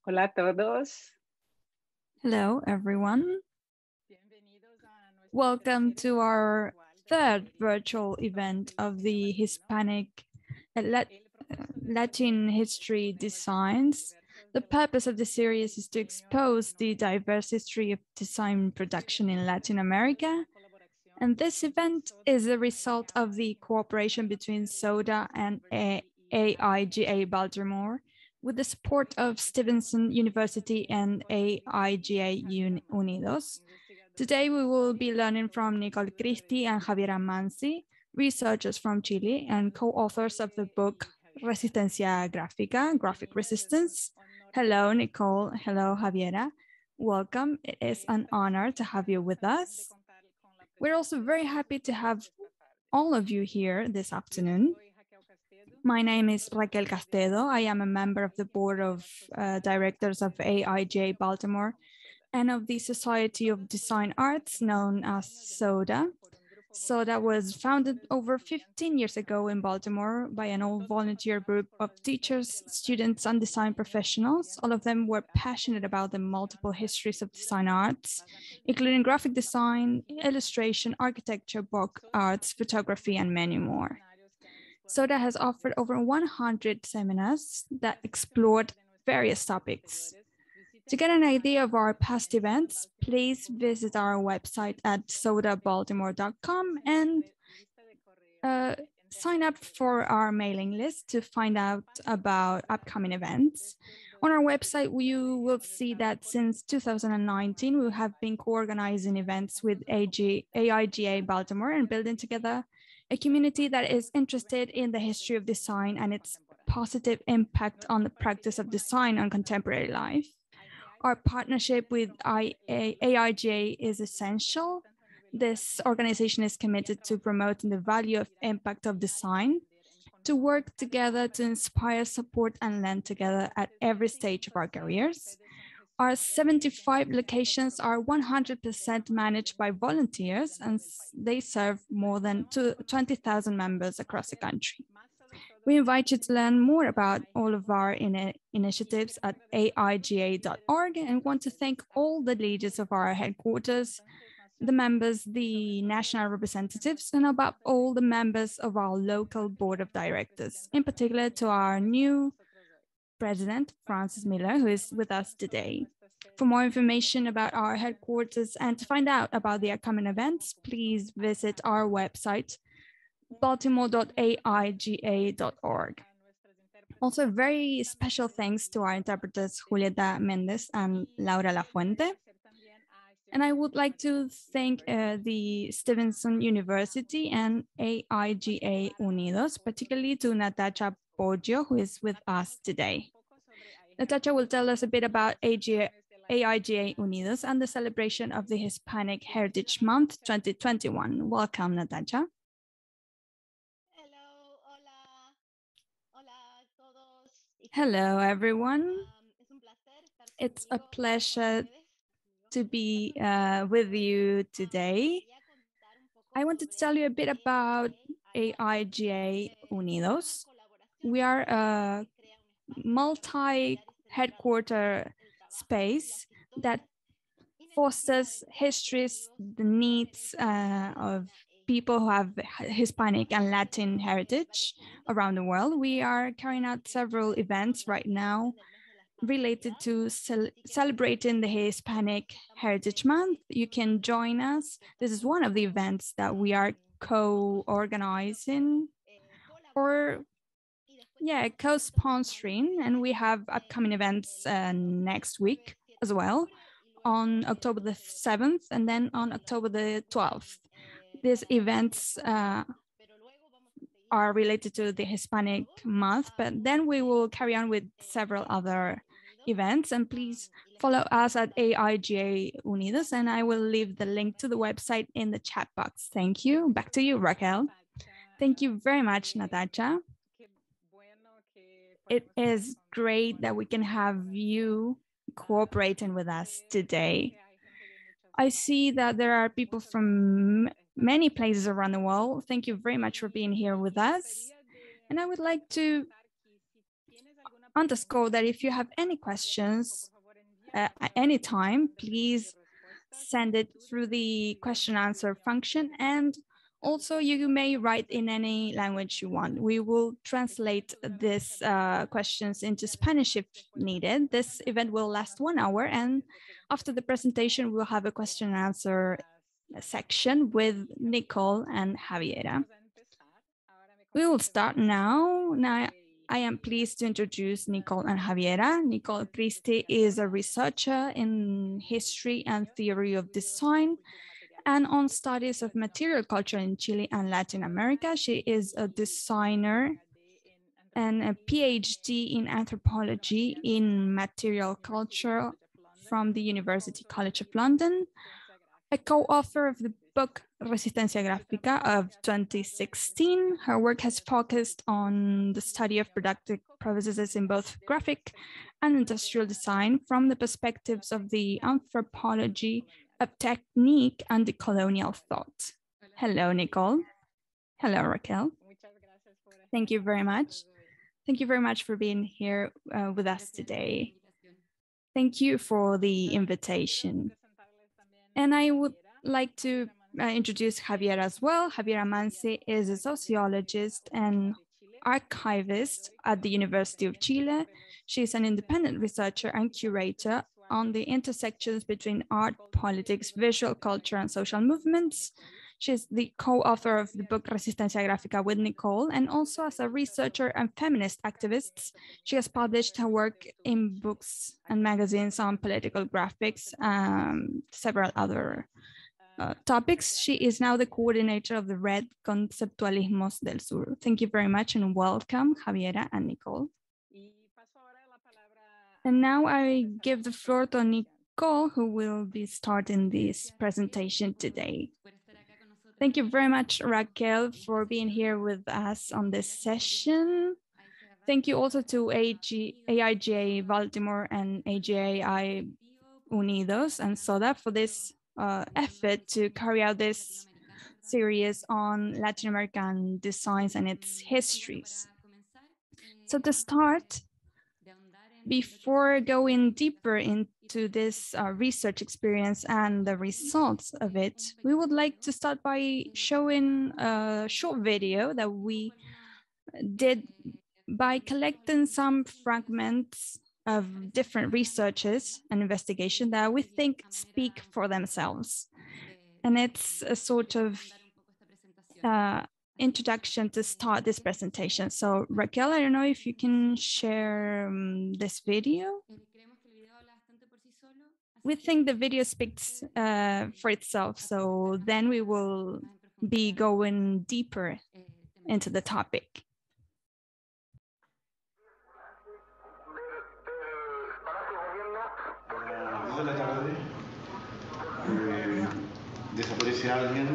Hola a todos. Hello, everyone. Welcome to our third virtual event of the Hispanic Latin History Designs. The purpose of the series is to expose the diverse history of design production in Latin America. And this event is a result of the cooperation between SODA and AIGA-Baltimore, with the support of Stevenson University and AIGA Unidos. Today, we will be learning from Nicole Cristi and Cristi&Manzi, researchers from Chile and co-authors of the book Resistencia Gráfica, Graphic Resistance. Hello, Nicole. Hello, Javiera. Welcome. It is an honor to have you with us. We're also very happy to have all of you here this afternoon. My name is Raquel Castedo. I am a member of the board of directors of AIGA-Baltimore and of the Society of Design Arts, known as SODA. SODA was founded over 15 years ago in Baltimore by an all-volunteer group of teachers, students, and design professionals. All of them were passionate about the multiple histories of design arts, including graphic design, illustration, architecture, book arts, photography, and many more. SODA has offered over 100 seminars that explored various topics. To get an idea of our past events, please visit our website at sodabaltimore.com and sign up for our mailing list to find out about upcoming events. On our website, you will see that since 2019, we have been co-organizing events with AIGA Baltimore and building together a community that is interested in the history of design and its positive impact on the practice of design on contemporary life. Our partnership with AIGA is essential. This organization is committed to promoting the value of impact of design, to work together to inspire, support, and learn together at every stage of our careers. Our 75 locations are 100% managed by volunteers, and they serve more than 20,000 members across the country. We invite you to learn more about all of our initiatives at aiga.org and want to thank all the leaders of our headquarters, the members, the national representatives, and above all the members of our local board of directors, in particular to our new president, Francis Miller, who is with us today. For more information about our headquarters and to find out about the upcoming events, please visit our website, baltimore.aiga.org. Also, very special thanks to our interpreters, Julieta Mendez and Laura Lafuente. And I would like to thank the Stevenson University and AIGA Unidos, particularly to Natasha Poggio, who is with us today. Natasha will tell us a bit about AIGA Unidos and the celebration of the Hispanic Heritage Month 2021. Welcome, Natasha. Hello, everyone. It's a pleasure to be with you today. I wanted to tell you a bit about AIGA Unidos. We are a multi-headquarter space that fosters histories, the needs of people who have Hispanic and Latin heritage around the world. We are carrying out several events right now related to celebrating the Hispanic Heritage Month. You can join us. This is one of the events that we are co-organizing or co-sponsoring, and we have upcoming events next week as well, on October the 7th and then on October the 12th. These events are related to the Hispanic month, but then we will carry on with several other events. And please follow us at AIGA Unidos, and I will leave the link to the website in the chat box. Thank you. Back to you, Raquel. Thank you very much, Natasha. It is great that we can have you cooperating with us today. I see that there are people from many places around the world. Thank you very much for being here with us. And I would like to underscore that if you have any questions at any time, please send it through the question answer function. And also you may write in any language you want. We will translate these questions into Spanish if needed. This event will last 1 hour, and after the presentation, we'll have a question and answer section with Nicole and Javiera. We will start now. Now, I am pleased to introduce Nicole and Javiera. Nicole Cristi is a researcher in history and theory of design and on studies of material culture in Chile and Latin America. She is a designer and a PhD in anthropology in material culture from the University College of London, a co-author of the book Resistencia Gráfica of 2016. Her work has focused on the study of productive processes in both graphic and industrial design from the perspectives of the anthropology of technique and the colonial thought. Hello, Nicole. Hello, Raquel. Thank you very much. Thank you very much for being here with us today. Thank you for the invitation. And I would like to introduce Javiera as well. Cristi&Manzi is a sociologist and archivist at the University of Chile. She is an independent researcher and curator on the intersections between art, politics, visual culture, and social movements. She's the co-author of the book Resistencia Gráfica with Nicole, and also as a researcher and feminist activist, she has published her work in books and magazines on political graphics, several other topics. She is now the coordinator of the Red Conceptualismos del Sur. Thank you very much and welcome, Javiera and Nicole. And now I give the floor to Nicole, who will be starting this presentation today. Thank you very much, Raquel, for being here with us on this session. Thank you also to AIGABaltimore and AGAI Unidos and SODA for this effort to carry out this series on Latin American designs and its histories. So to start, before going deeper into this research experience and the results of it, we would like to start by showing a short video that we did by collecting some fragments of different researches and investigation that we think speak for themselves. And it's a sort of introduction to start this presentation. So Raquel, I don't know if you can share this video. We think the video speaks for itself, so then we will be going deeper into the topic. De la tarde desaparece a alguien,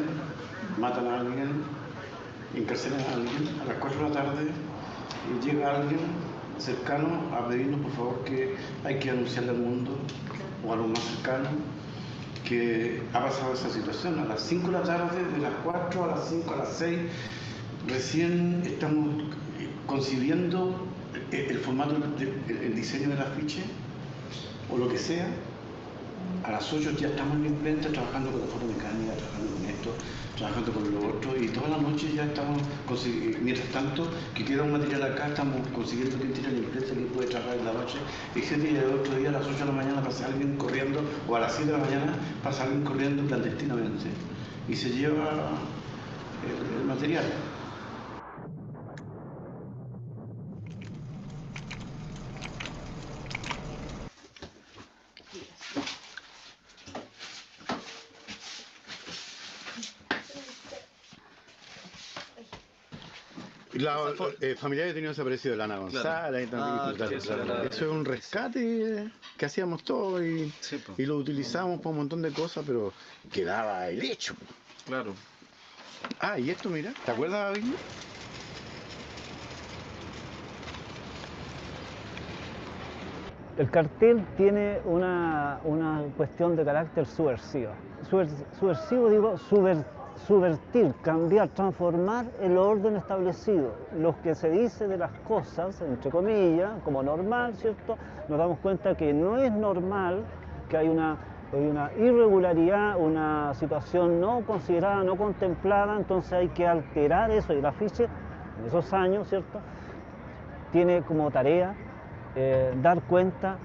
matan a alguien, encarcelan a alguien. A las 4 de la tarde llega alguien cercano a pedirnos por favor que hay que anunciarle al mundo o a los más cercanos que ha pasado esa situación. A las 5 de la tarde, de las 4 a las 5 a las 6, recién estamos concibiendo el formato, el diseño del afiche o lo que sea. A las 8 ya estamos en la imprenta trabajando con la fotomecánica, trabajando con esto, trabajando con lo otro, y toda la noche ya estamos consiguiendo, mientras tanto que queda un material acá, estamos consiguiendo quién tiene la imprenta, quién puede trabajar en la noche, etc. Y el otro día a las 8 de la mañana pasa alguien corriendo, o a las 7 de la mañana pasa alguien corriendo clandestinamente y se lleva el material. Los familiares tenían desaparecido de Ana González, claro. Claro. Eso es un rescate que hacíamos todos y, sí, y lo utilizamos para un montón de cosas, pero quedaba el hecho. Claro. Ah, y esto, mira, ¿te acuerdas, David? El cartel tiene una cuestión de carácter subversivo. Subversivo, digo, subvertir, cambiar, transformar el orden establecido. Lo que se dice de las cosas, entre comillas, como normal, ¿cierto? Nos damos cuenta que no es normal, que hay una irregularidad, una situación no considerada, no contemplada, entonces hay que alterar eso. Y el afiche, en esos años, ¿cierto?, tiene como tarea dar cuenta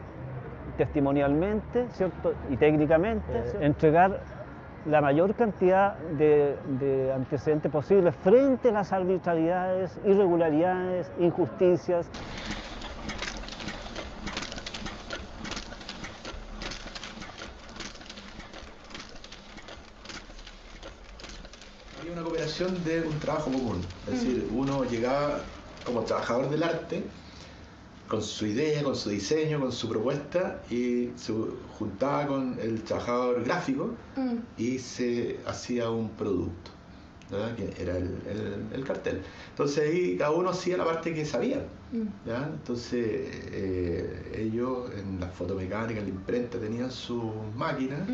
testimonialmente, ¿cierto?, y técnicamente, entregar la mayor cantidad de antecedentes posibles frente a las arbitrariedades, irregularidades, injusticias. Había una cooperación de un trabajo común, es decir, uno llegaba como trabajador del arte con su idea, con su diseño, con su propuesta y se juntaba con el trabajador gráfico y se hacía un producto, ¿verdad?, que era el cartel. Entonces ahí cada uno hacía la parte que sabía, ¿ya? Entonces ellos en la fotomecánica, en la imprenta tenían sus máquinas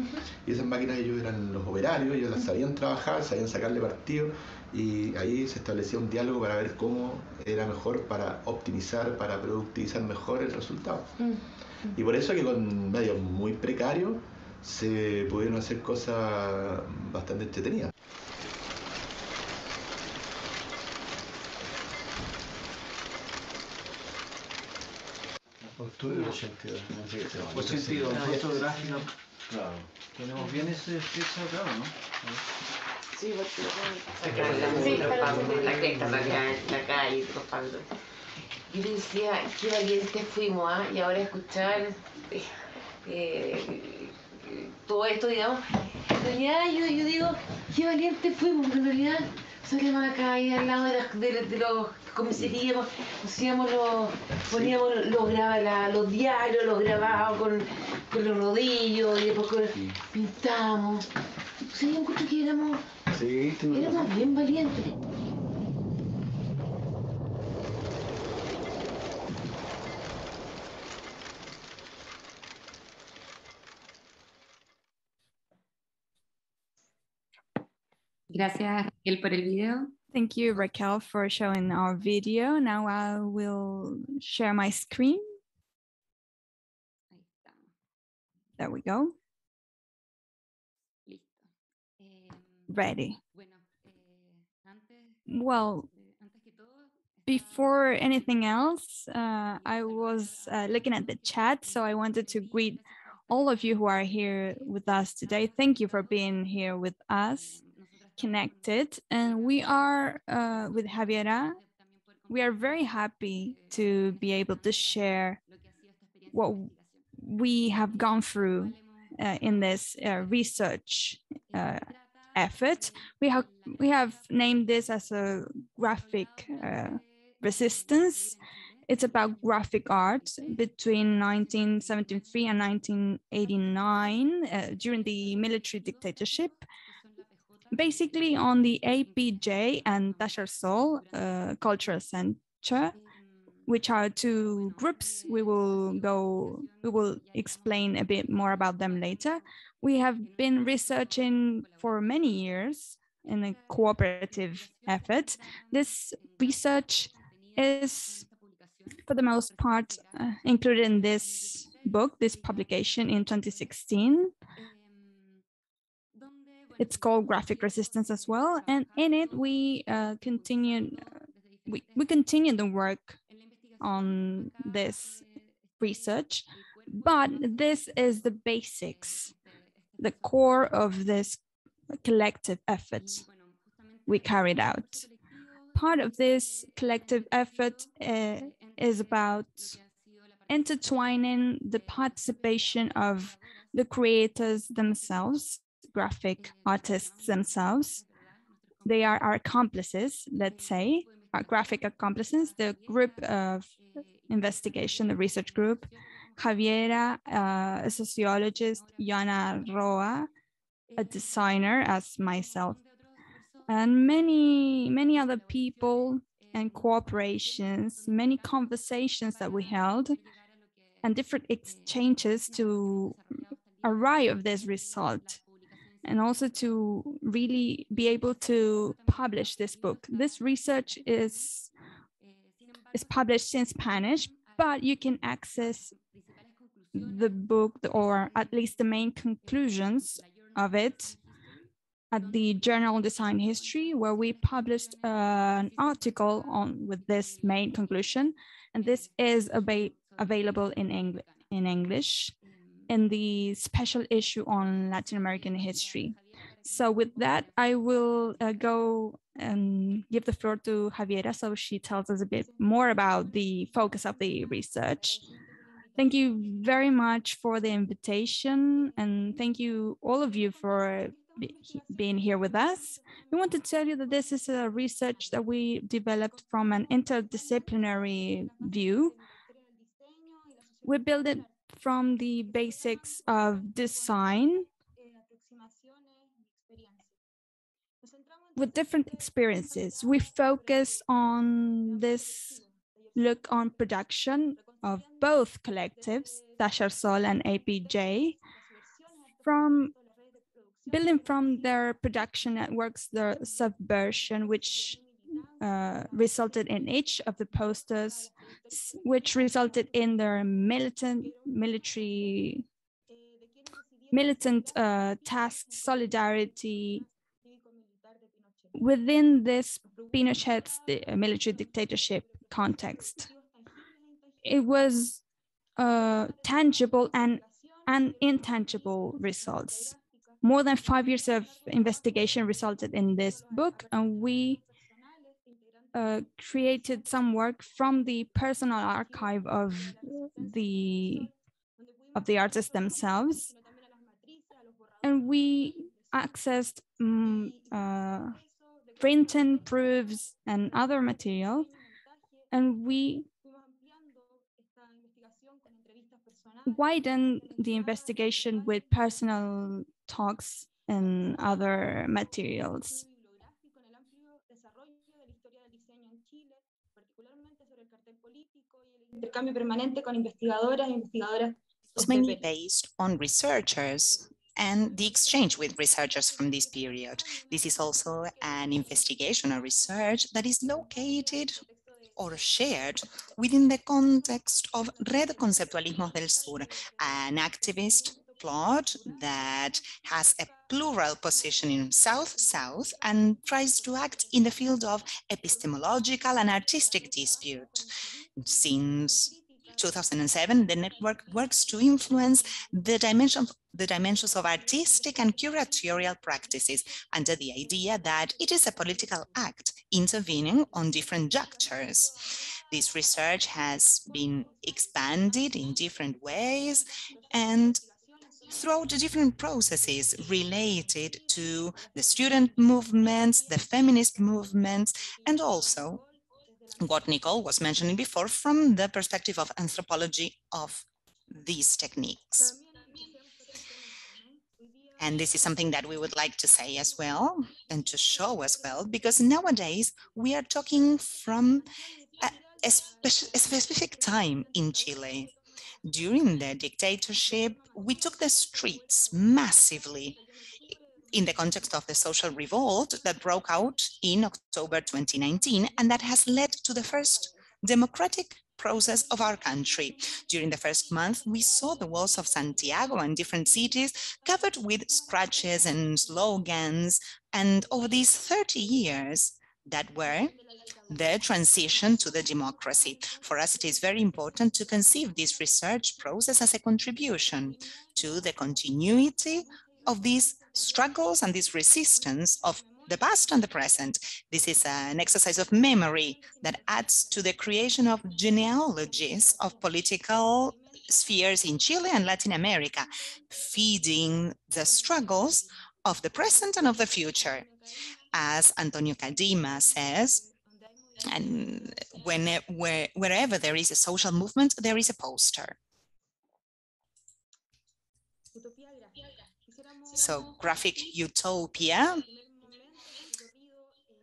y esas máquinas ellos eran los operarios, ellos las sabían trabajar, sabían sacarle partido y ahí se establecía un diálogo para ver cómo era mejor para optimizar, para productivizar mejor el resultado. Y por eso que con medios muy precarios se pudieron hacer cosas bastante entretenidas. Octubre del 82. 82, fotográfica. Claro. Tenemos bien ese fecha acá, ¿no? Sí, porque la cresta, la calle, los palos. Yo decía, qué valientes fuimos, ¿ah? Y ahora escuchar todo esto, digamos, en realidad yo digo, qué valientes fuimos, porque en realidad salíamos a la calle al lado de los comisarías, poníamos los diarios, los grabábamos con los rodillos y después pintamos. Sí, yo encuentro que éramos bien valientes. Gracias, Raquel, por el video. Thank you, Raquel, for showing our video. Now I will share my screen. Ahí estamos. There we go. Listo. Ready. Bueno, Well, antes que todo, before anything else, I was looking at the chat, so I wanted to greet all of you who are here with us today. Thank you for being here with us, connected. And we are with Javiera. We are very happy to be able to share what we have gone through in this research effort. We have named this as a graphic resistance. It's about graphic art between 1973 and 1989 during the military dictatorship. Basically on the APJ and Tasharsol Cultural Center, which are two groups. We will explain a bit more about them later. We have been researching for many years in a cooperative effort. This research is, for the most part, included in this book, this publication in 2016. It's called Graphic Resistance as well. And in it, we continue the work on this research, but this is the basics, the core of this collective effort we carried out. Part of this collective effort is about intertwining the participation of the creators themselves, graphic artists themselves. They are our accomplices, let's say, our graphic accomplices, the group of investigation, the research group, Javiera, a sociologist, Yana Roa, a designer as myself, and many other people and corporations, many conversations that we held and different exchanges to arrive at this result. and also to really be able to publish this book. This research is published in Spanish, but you can access the book, or at least the main conclusions of it, at the Journal Design History, where we published an article with this main conclusion, and this is available in English in the special issue on Latin American history. So with that, I will go and give the floor to Javiera so she tells us a bit more about the focus of the research. Thank you very much for the invitation, and thank you all of you for being here with us. We want to tell you that this is a research that we developed from an interdisciplinary view. We built it from the basics of design with different experiences. We focus on this look on production of both collectives, Tasha Sol and APJ, from building from their production networks, the subversion, which resulted in each of the posters, which resulted in their militant task solidarity within this Pinochet's military dictatorship context. It was tangible and intangible results. More than 5 years of investigation resulted in this book, and we created some work from the personal archive of the artists themselves, and we accessed printing proofs and other material, and we widen the investigation with personal talks and other materials. It's mainly based on researchers and the exchange with researchers from this period. This is also an investigation or research that is located or shared within the context of Red Conceptualismos del Sur, an activist plot that has a plural position in South-South and tries to act in the field of epistemological and artistic dispute. Since 2007, the network works to influence the dimensions of artistic and curatorial practices under the idea that it is a political act intervening on different junctures. This research has been expanded in different ways and throughout the different processes related to the student movements, the feminist movements, and also what Nicole was mentioning before from the perspective of anthropology of these techniques. And this is something that we would like to say as well and to show as well, because nowadays we are talking from a specific time in Chile. During the dictatorship, we took the streets massively in the context of the social revolt that broke out in October 2019, and that has led to the first democratic process of our country. During the first month, we saw the walls of Santiago and different cities covered with scratches and slogans, and over these 30 years, that were the transition to the democracy. For us, it is very important to conceive this research process as a contribution to the continuity of these struggles and this resistance of the past and the present. This is an exercise of memory that adds to the creation of genealogies of political spheres in Chile and Latin America, feeding the struggles of the present and of the future. As Antonio Cadima says, and wherever there is a social movement, there is a poster. So graphic utopia,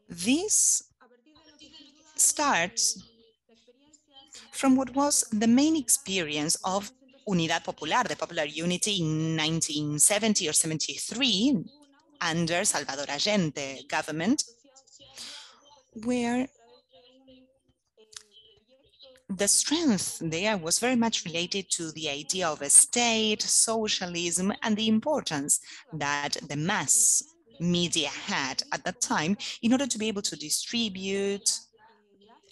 this starts from what was the main experience of Unidad Popular, the popular unity in 1970 or 73, under Salvador Allende government, where the strength there was very much related to the idea of a state, socialism, and the importance that the mass media had at that time in order to be able to distribute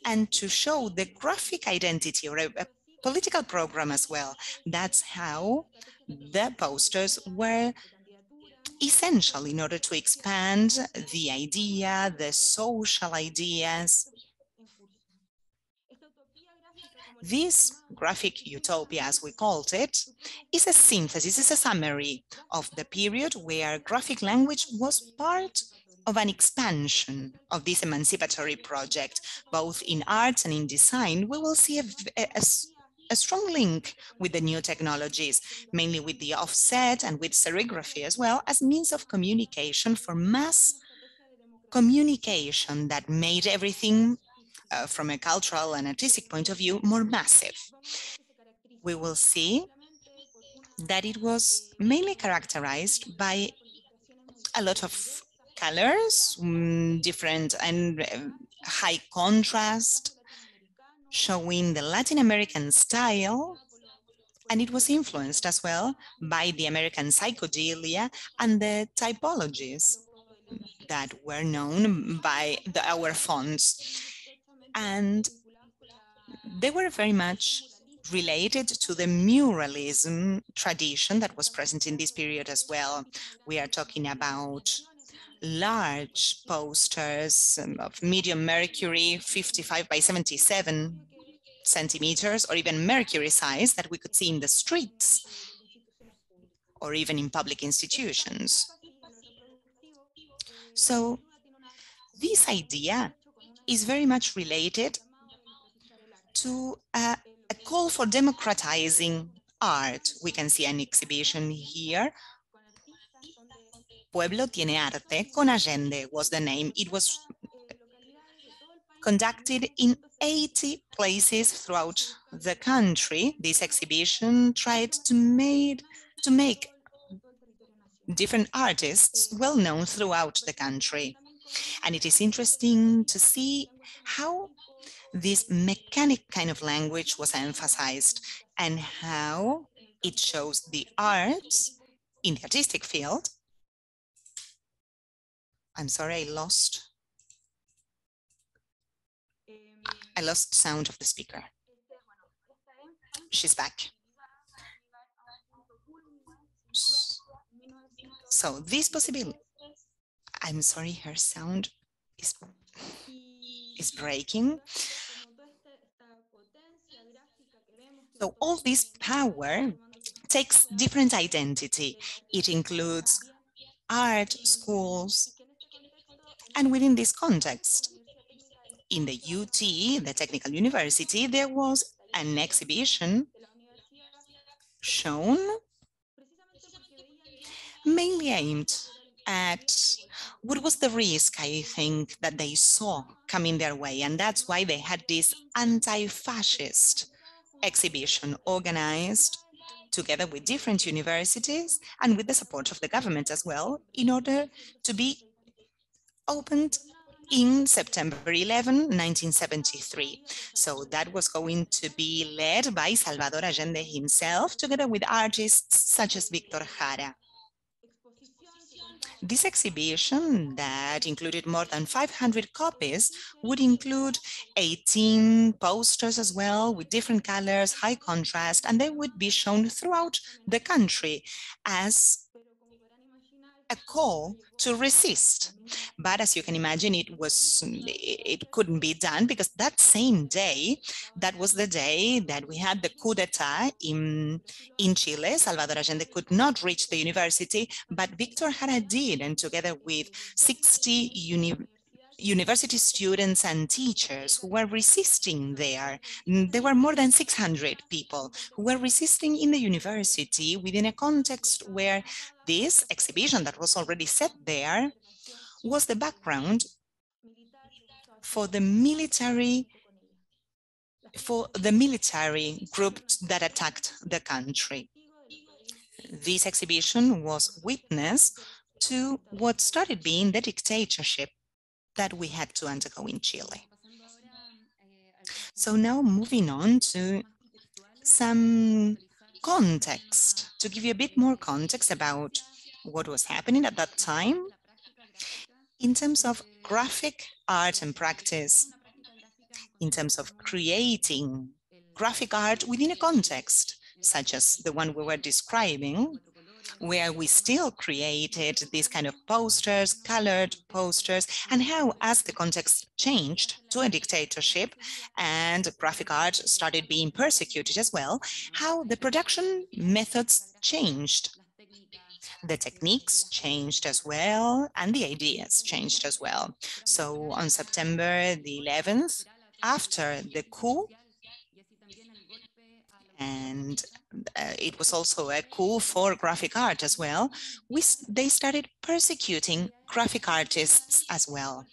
and to show the graphic identity or a political program as well. That's how the posters were essential in order to expand the idea, the social ideas. This graphic utopia, as we called it, is a synthesis, is a summary of the period where graphic language was part of an expansion of this emancipatory project, both in arts and in design. We will see a strong link with the new technologies, mainly with the offset and with serigraphy, as well as means of communication for mass communication that made everything from a cultural and artistic point of view more massive. We will see that it was mainly characterized by a lot of colors, different and high contrast, showing the Latin American style, and it was influenced as well by the American psychedelia and the typologies that were known by our fonts. And they were very much related to the muralism tradition that was present in this period as well. We are talking about large posters of medium mercury, 55 by 77 centimeters, or even mercury size that we could see in the streets or even in public institutions. So this idea is very much related to a call for democratizing art. We can see an exhibition here. Pueblo tiene arte con Allende was the name. It was conducted in 80 places throughout the country. This exhibition tried to make different artists well known throughout the country. And it is interesting to see how this mechanic kind of language was emphasized and how it shows the arts in the artistic field. I'm sorry, I lost sound of the speaker. She's back. So this possibility, I'm sorry, her sound is breaking. So all this power takes different identity. It includes art schools, and within this context, in the UT, the Technical University, there was an exhibition shown mainly aimed at what was the risk, I think, that they saw coming their way. And that's why they had this anti-fascist exhibition organized together with different universities and with the support of the government as well, in order to be opened in September 11, 1973. So that was going to be led by Salvador Allende himself, together with artists such as Víctor Jara. This exhibition, that included more than 500 copies, would include 18 posters as well, with different colors, high contrast, and they would be shown throughout the country as a call to resist. But as you can imagine, it couldn't be done, because that same day, that was the day that we had the coup d'etat in Chile. Salvador Allende could not reach the university, but Víctor Jara did, and together with 60 university students and teachers who were resisting there. There were more than 600 people who were resisting in the university within a context where this exhibition that was already set there was the background for the military group that attacked the country. This exhibition was witnessed to what started being the dictatorship that we had to undergo in Chile. So now moving on to some context, to give you a bit more context about what was happening at that time in terms of graphic art and practice, in terms of creating graphic art within a context, such as the one we were describing, where we still created these kind of posters, colored posters, and how, as the context changed to a dictatorship and graphic art started being persecuted as well, how the production methods changed. The techniques changed as well, and the ideas changed as well. So on September the 11th, after the coup, and it was also a coup for graphic art as well, they started persecuting graphic artists as well.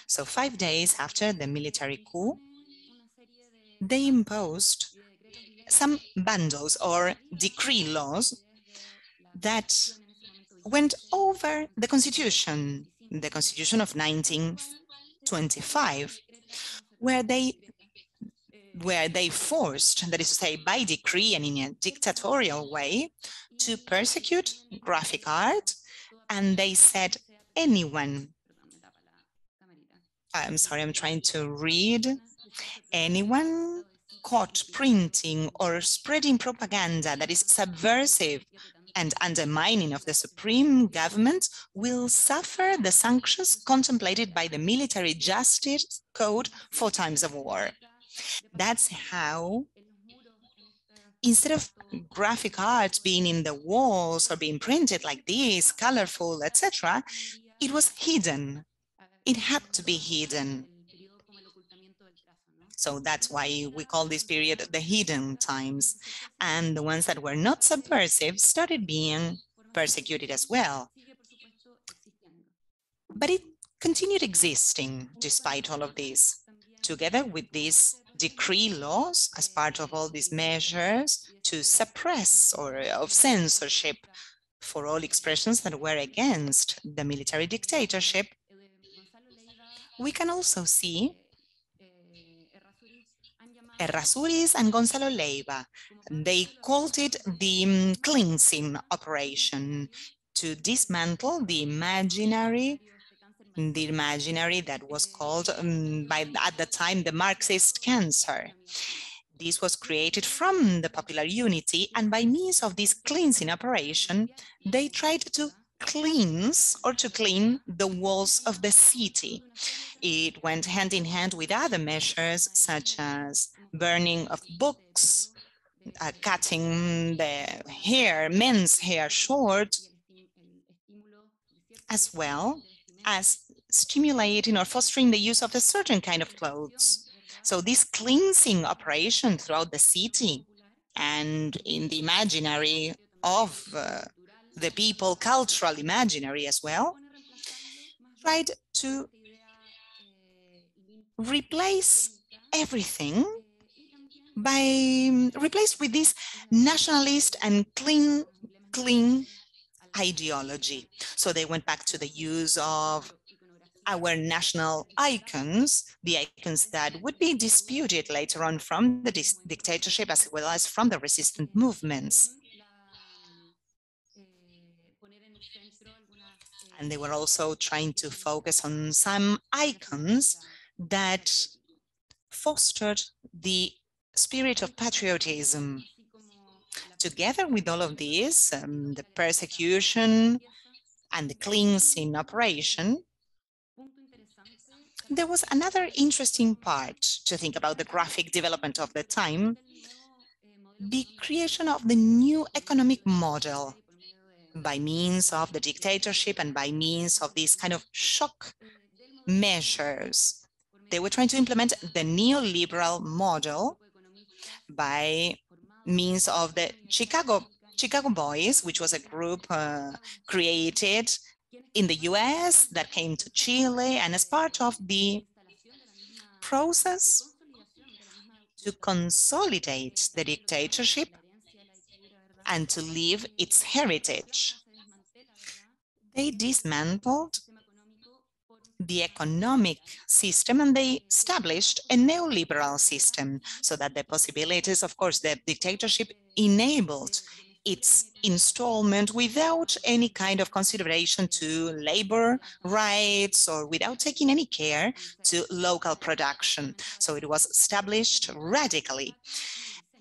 So 5 days after the military coup, they imposed some bandos or decree laws that went over the Constitution of 1925, where they forced, that is to say, by decree and in a dictatorial way, to persecute graphic art. And they said anyone, I'm sorry, I'm trying to read, anyone caught printing or spreading propaganda that is subversive and undermining of the supreme government will suffer the sanctions contemplated by the military justice code for times of war. That's how, instead of graphic art being in the walls or being printed like this, colorful, etc., it was hidden. It had to be hidden. So that's why we call this period the hidden times. And the ones that were not subversive started being persecuted as well. But it continued existing despite all of this, together with these decree laws as part of all these measures to suppress or of censorship for all expressions that were against the military dictatorship. We can also see Errázuriz and Gonzalo Leiva. They called it the cleansing operation to dismantle the imaginary that was called at the time the Marxist cancer. This was created from the popular unity, and by means of this cleansing operation, they tried to cleanse or to clean the walls of the city. It went hand in hand with other measures such as burning of books, cutting the hair, men's hair short, as well as stimulating or fostering the use of a certain kind of clothes. So this cleansing operation throughout the city and in the imaginary of the people, cultural imaginary as well, tried to replace everything by replaced with this nationalist and clean ideology. So they went back to the use of our national icons, the icons that would be disputed later on from the dictatorship as well as from the resistant movements. And they were also trying to focus on some icons that fostered the spirit of patriotism. Together with all of this, the persecution and the cleansing operation, there was another interesting part to think about the graphic development of the time, the creation of the new economic model by means of the dictatorship and by means of these kind of shock measures. They were trying to implement the neoliberal model by means of the Chicago Boys, which was a group created in the US that came to Chile, and as part of the process to consolidate the dictatorship and to leave its heritage, They dismantled the economic system and they established a neoliberal system so that the possibilities, of course, the dictatorship enabled its installment without any kind of consideration to labor rights or without taking any care to local production. So it was established radically.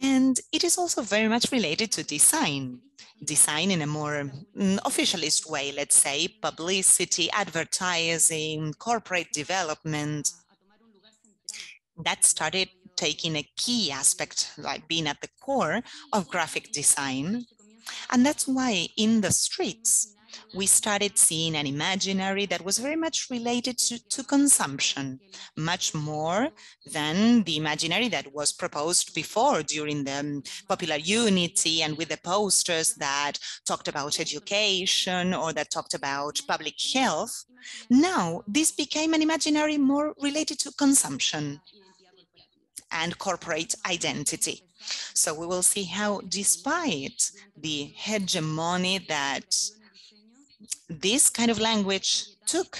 And it is also very much related to design. Design in a more officialist way, let's say, publicity, advertising, corporate development. That started taking a key aspect, like being at the core of graphic design. And that's why in the streets, we started seeing an imaginary that was very much related to consumption, much more than the imaginary that was proposed before during the popular unity and with the posters that talked about education or that talked about public health. Now, this became an imaginary more related to consumption and corporate identity. So we will see how, despite the hegemony that this kind of language took,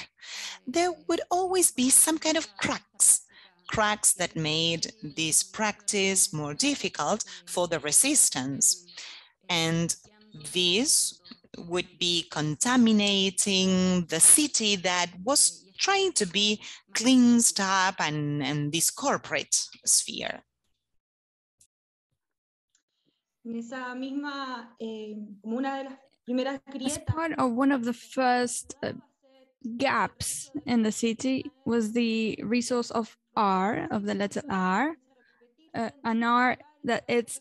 there would always be some kind of cracks that made this practice more difficult for the resistance. And this would be contaminating the city that was trying to be cleansed up and this corporate sphere. As part of one of the first gaps in the city was the resource of R, of the letter R, an R that it's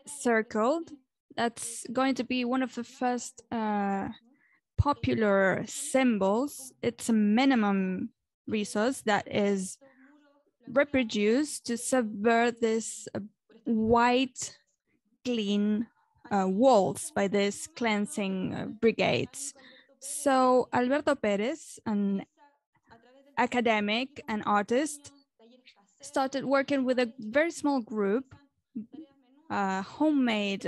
circled. That's going to be one of the first popular symbols. It's a minimum resource that is reproduced to subvert this white, clean walls by these cleansing brigades. So Alberto Perez, an academic and artist, started working with a very small group, homemade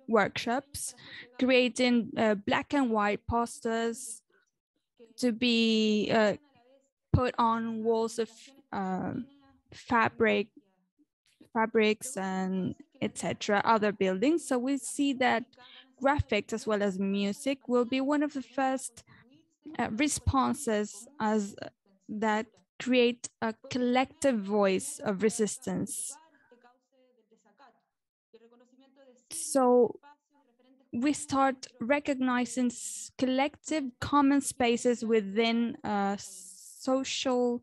workshops, creating black and white posters to be put on walls of fabrics and etc. other buildings. So we see that graphics as well as music will be one of the first responses as that create a collective voice of resistance. So we start recognizing collective common spaces within a social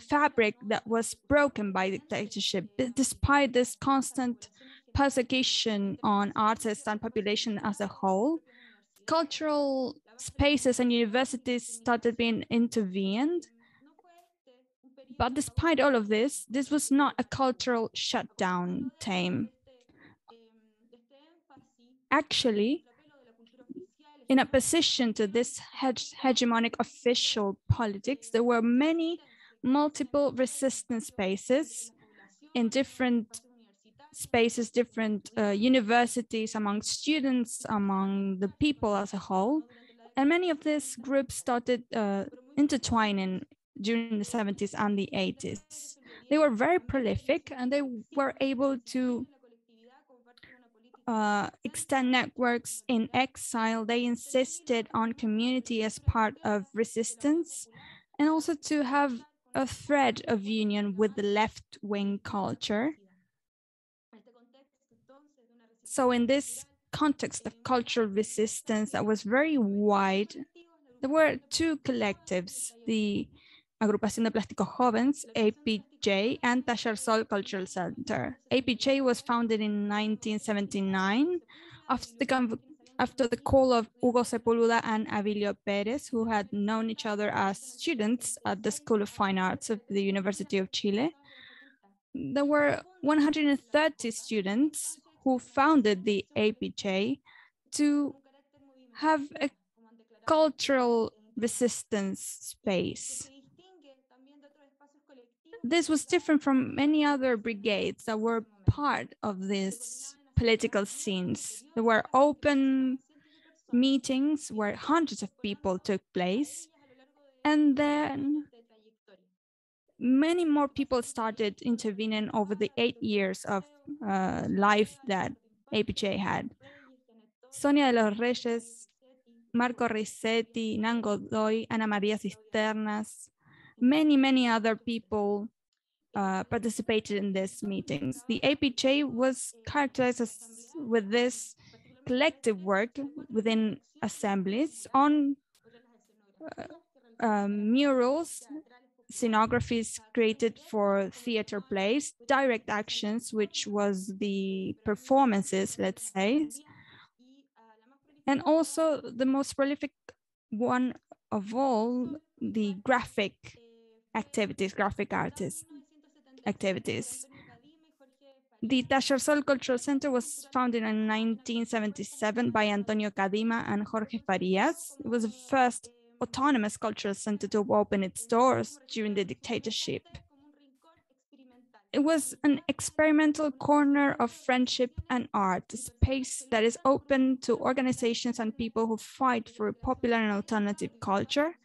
fabric that was broken by dictatorship. Despite this constant persecution on artists and population as a whole, cultural spaces and universities started being intervened. But despite all of this, this was not a cultural shutdown time. Actually, in opposition to this hegemonic official politics, there were many multiple resistance spaces in different spaces, different universities, among students, among the people as a whole. And many of these groups started intertwining during the 70s and the 80s. They were very prolific and they were able to extend networks in exile. They insisted on community as part of resistance and also to have a thread of union with the left-wing culture. So in this context of cultural resistance that was very wide, there were two collectives, the Agrupación de Plásticos Jóvenes, APJ, and Taller Sol Cultural Center. APJ was founded in 1979 after the call of Hugo Sepúlveda and Abilio Pérez, who had known each other as students at the School of Fine Arts of the University of Chile. There were 130 students who founded the APJ to have a cultural resistance space. This was different from many other brigades that were part of these political scenes. They were open meetings where hundreds of people took place. And then many more people started intervening over the 8 years of life that APJ had. Sonia de los Reyes, Marco Risetti, Nan Godoy, Ana Maria Cisternas, many other people participated in these meetings. The APJ was characterized with this collective work within assemblies on murals, scenographies created for theater plays, direct actions, which was the performances, let's say, and also the most prolific one of all, the graphic activities, graphic artists activities. The Tallarsol Cultural Center was founded in 1977 by Antonio Cadima and Jorge Farias. It was the first autonomous cultural center to open its doors during the dictatorship. It was an experimental corner of friendship and art, a space that is open to organizations and people who fight for a popular and alternative culture,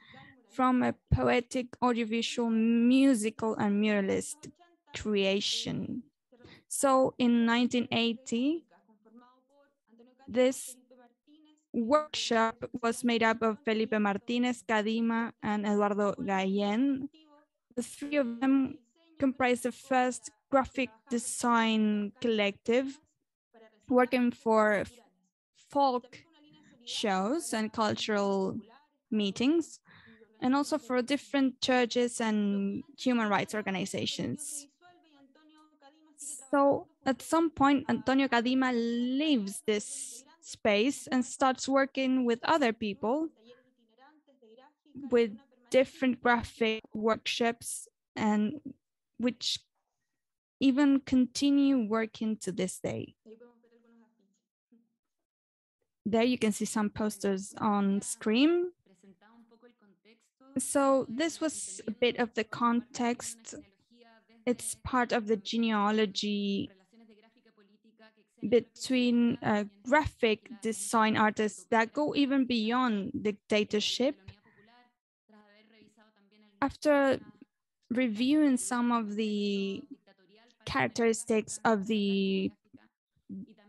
from a poetic, audiovisual, musical, and muralist creation. So in 1980, this workshop was made up of Felipe Martinez, Cadima, and Eduardo Gayen. The three of them comprised the first graphic design collective working for folk shows and cultural meetings, and also for different churches and human rights organizations. So at some point, Antonio Cadima leaves this space and starts working with other people with different graphic workshops, and which even continue working to this day. There you can see some posters on screen. So this was a bit of the context. It's part of the genealogy between graphic design artists that go even beyond dictatorship. After reviewing some of the characteristics of the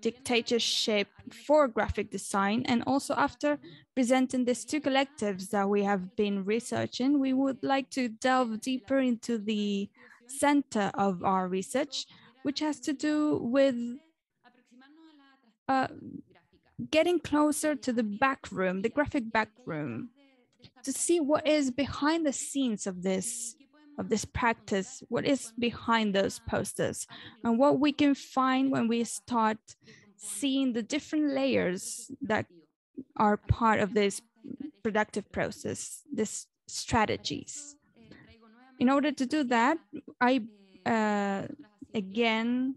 dictatorship for graphic design, and also after presenting these two collectives that we have been researching, we would like to delve deeper into the center of our research, which has to do with getting closer to the back room, the graphic back room, to see what is behind the scenes of this practice, what is behind those posters, and what we can find when we start seeing the different layers that are part of this productive process, these strategies. In order to do that, I again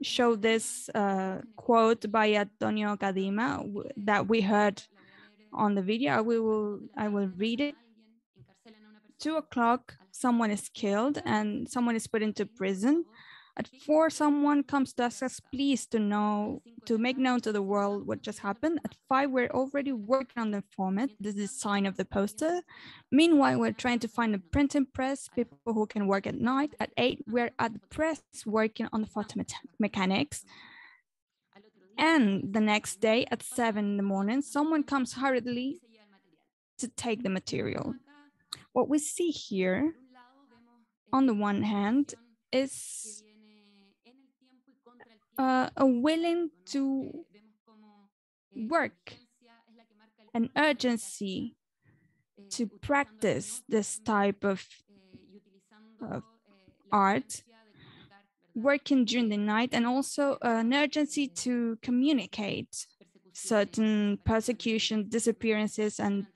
show this quote by Antonio Cadima that we heard on the video. I will read it. 2 o'clock, someone is killed and someone is put into prison. At 4, someone comes to ask us, please, to make known to the world what just happened. At 5, we're already working on the format, the design of the poster. Meanwhile, we're trying to find a printing press, people who can work at night. At 8, we're at the press working on the photo mechanics. And the next day at 7 in the morning, someone comes hurriedly to take the material. What we see here, on the one hand, is a willing to work, an urgency to practice this type of art, working during the night, and also an urgency to communicate certain persecution, disappearances, and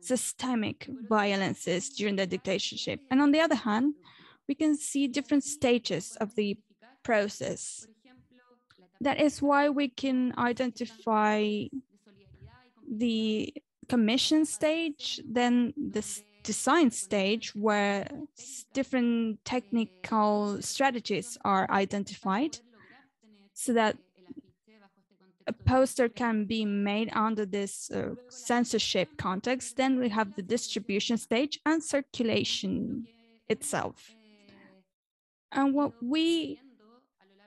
systemic violences during the dictatorship. And on the other hand, we can see different stages of the process. That is why we can identify the commission stage, then the design stage, where different technical strategies are identified so that a poster can be made under this censorship context, then we have the distribution stage and circulation itself. And what we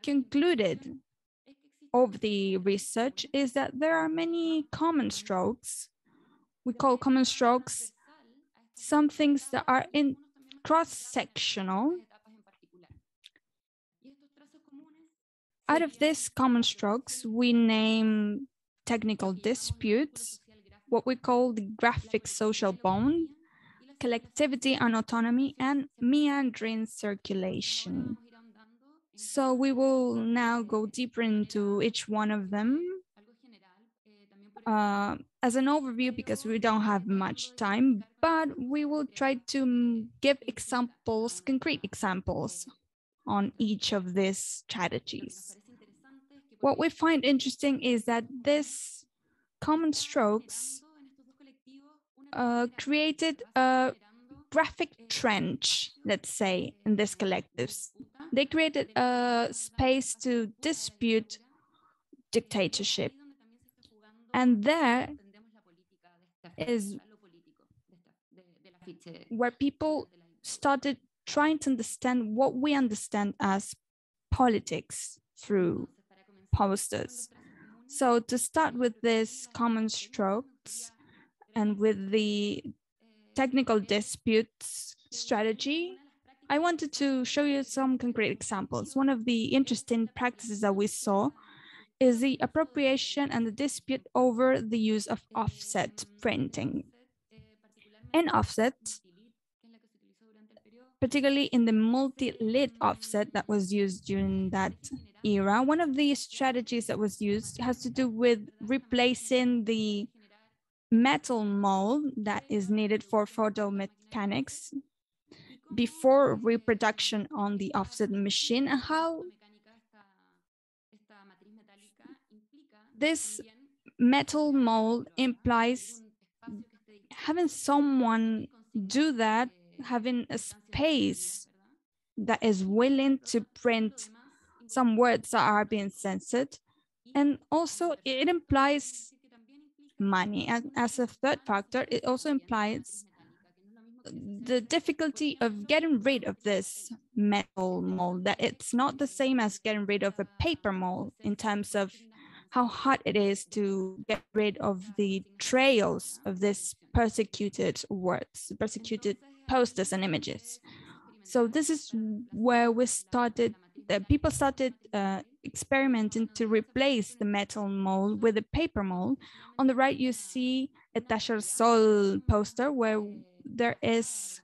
concluded of the research is that there are many common strokes. We call common strokes some things that are in cross-sectional. Out of these common strokes, we name technical disputes, what we call the graphic social bond, collectivity and autonomy, and meandering circulation. So we will now go deeper into each one of them as an overview, because we don't have much time, but we will try to give examples, concrete examples on each of these strategies. What we find interesting is that these common strokes created a graphic trench, let's say, in these collectives. They created a space to dispute dictatorship. And there is where people started trying to understand what we understand as politics through posters. So to start with these common strokes and with the technical disputes strategy, I wanted to show you some concrete examples. One of the interesting practices that we saw is the appropriation and the dispute over the use of offset printing. In offset, particularly in the multi-lit offset that was used during that era, one of the strategies that was used has to do with replacing the metal mold that is needed for photomechanics before reproduction on the offset machine, and how this metal mold implies having someone do that, having a space that is willing to print some words that are being censored. And also it implies money. And as a third factor, it also implies the difficulty of getting rid of this metal mold, that it's not the same as getting rid of a paper mold in terms of how hard it is to get rid of the trails of these persecuted words, persecuted posters and images. So this is where we started, people started experimenting to replace the metal mold with a paper mold. On the right, you see a Taller Sol poster where there is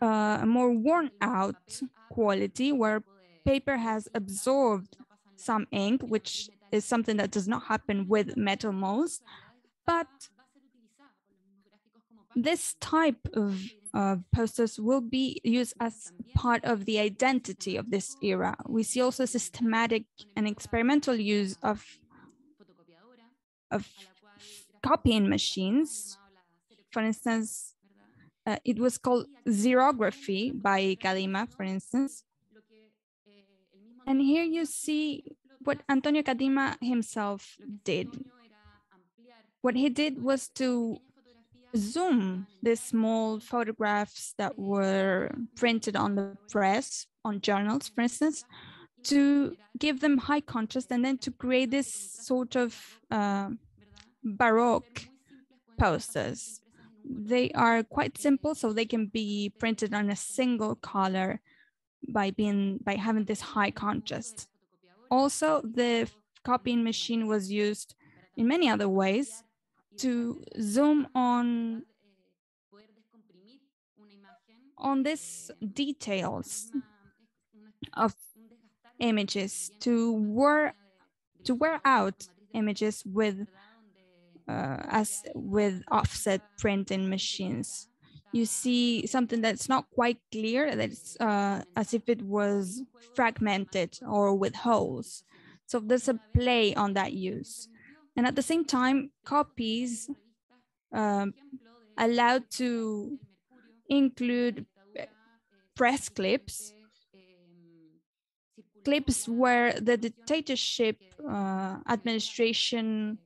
a more worn out quality, where paper has absorbed some ink, which is something that does not happen with metal molds. But this type of posters will be used as part of the identity of this era. We see also systematic and experimental use of copying machines. For instance, it was called xerography by Kadima, for instance. And here you see what Antonio Kadima himself did. What he did was to zoom these small photographs that were printed on the press, on journals, for instance, to give them high contrast and then to create this sort of Baroque posters. They are quite simple, so they can be printed on a single color by having this high contrast. Also, the copying machine was used in many other ways to zoom on these details of images, to wear out images with offset printing machines. You see something that's not quite clear, that's as if it was fragmented or with holes. So there's a play on that use. And at the same time, copies allowed to include press clips clips where the dictatorship administration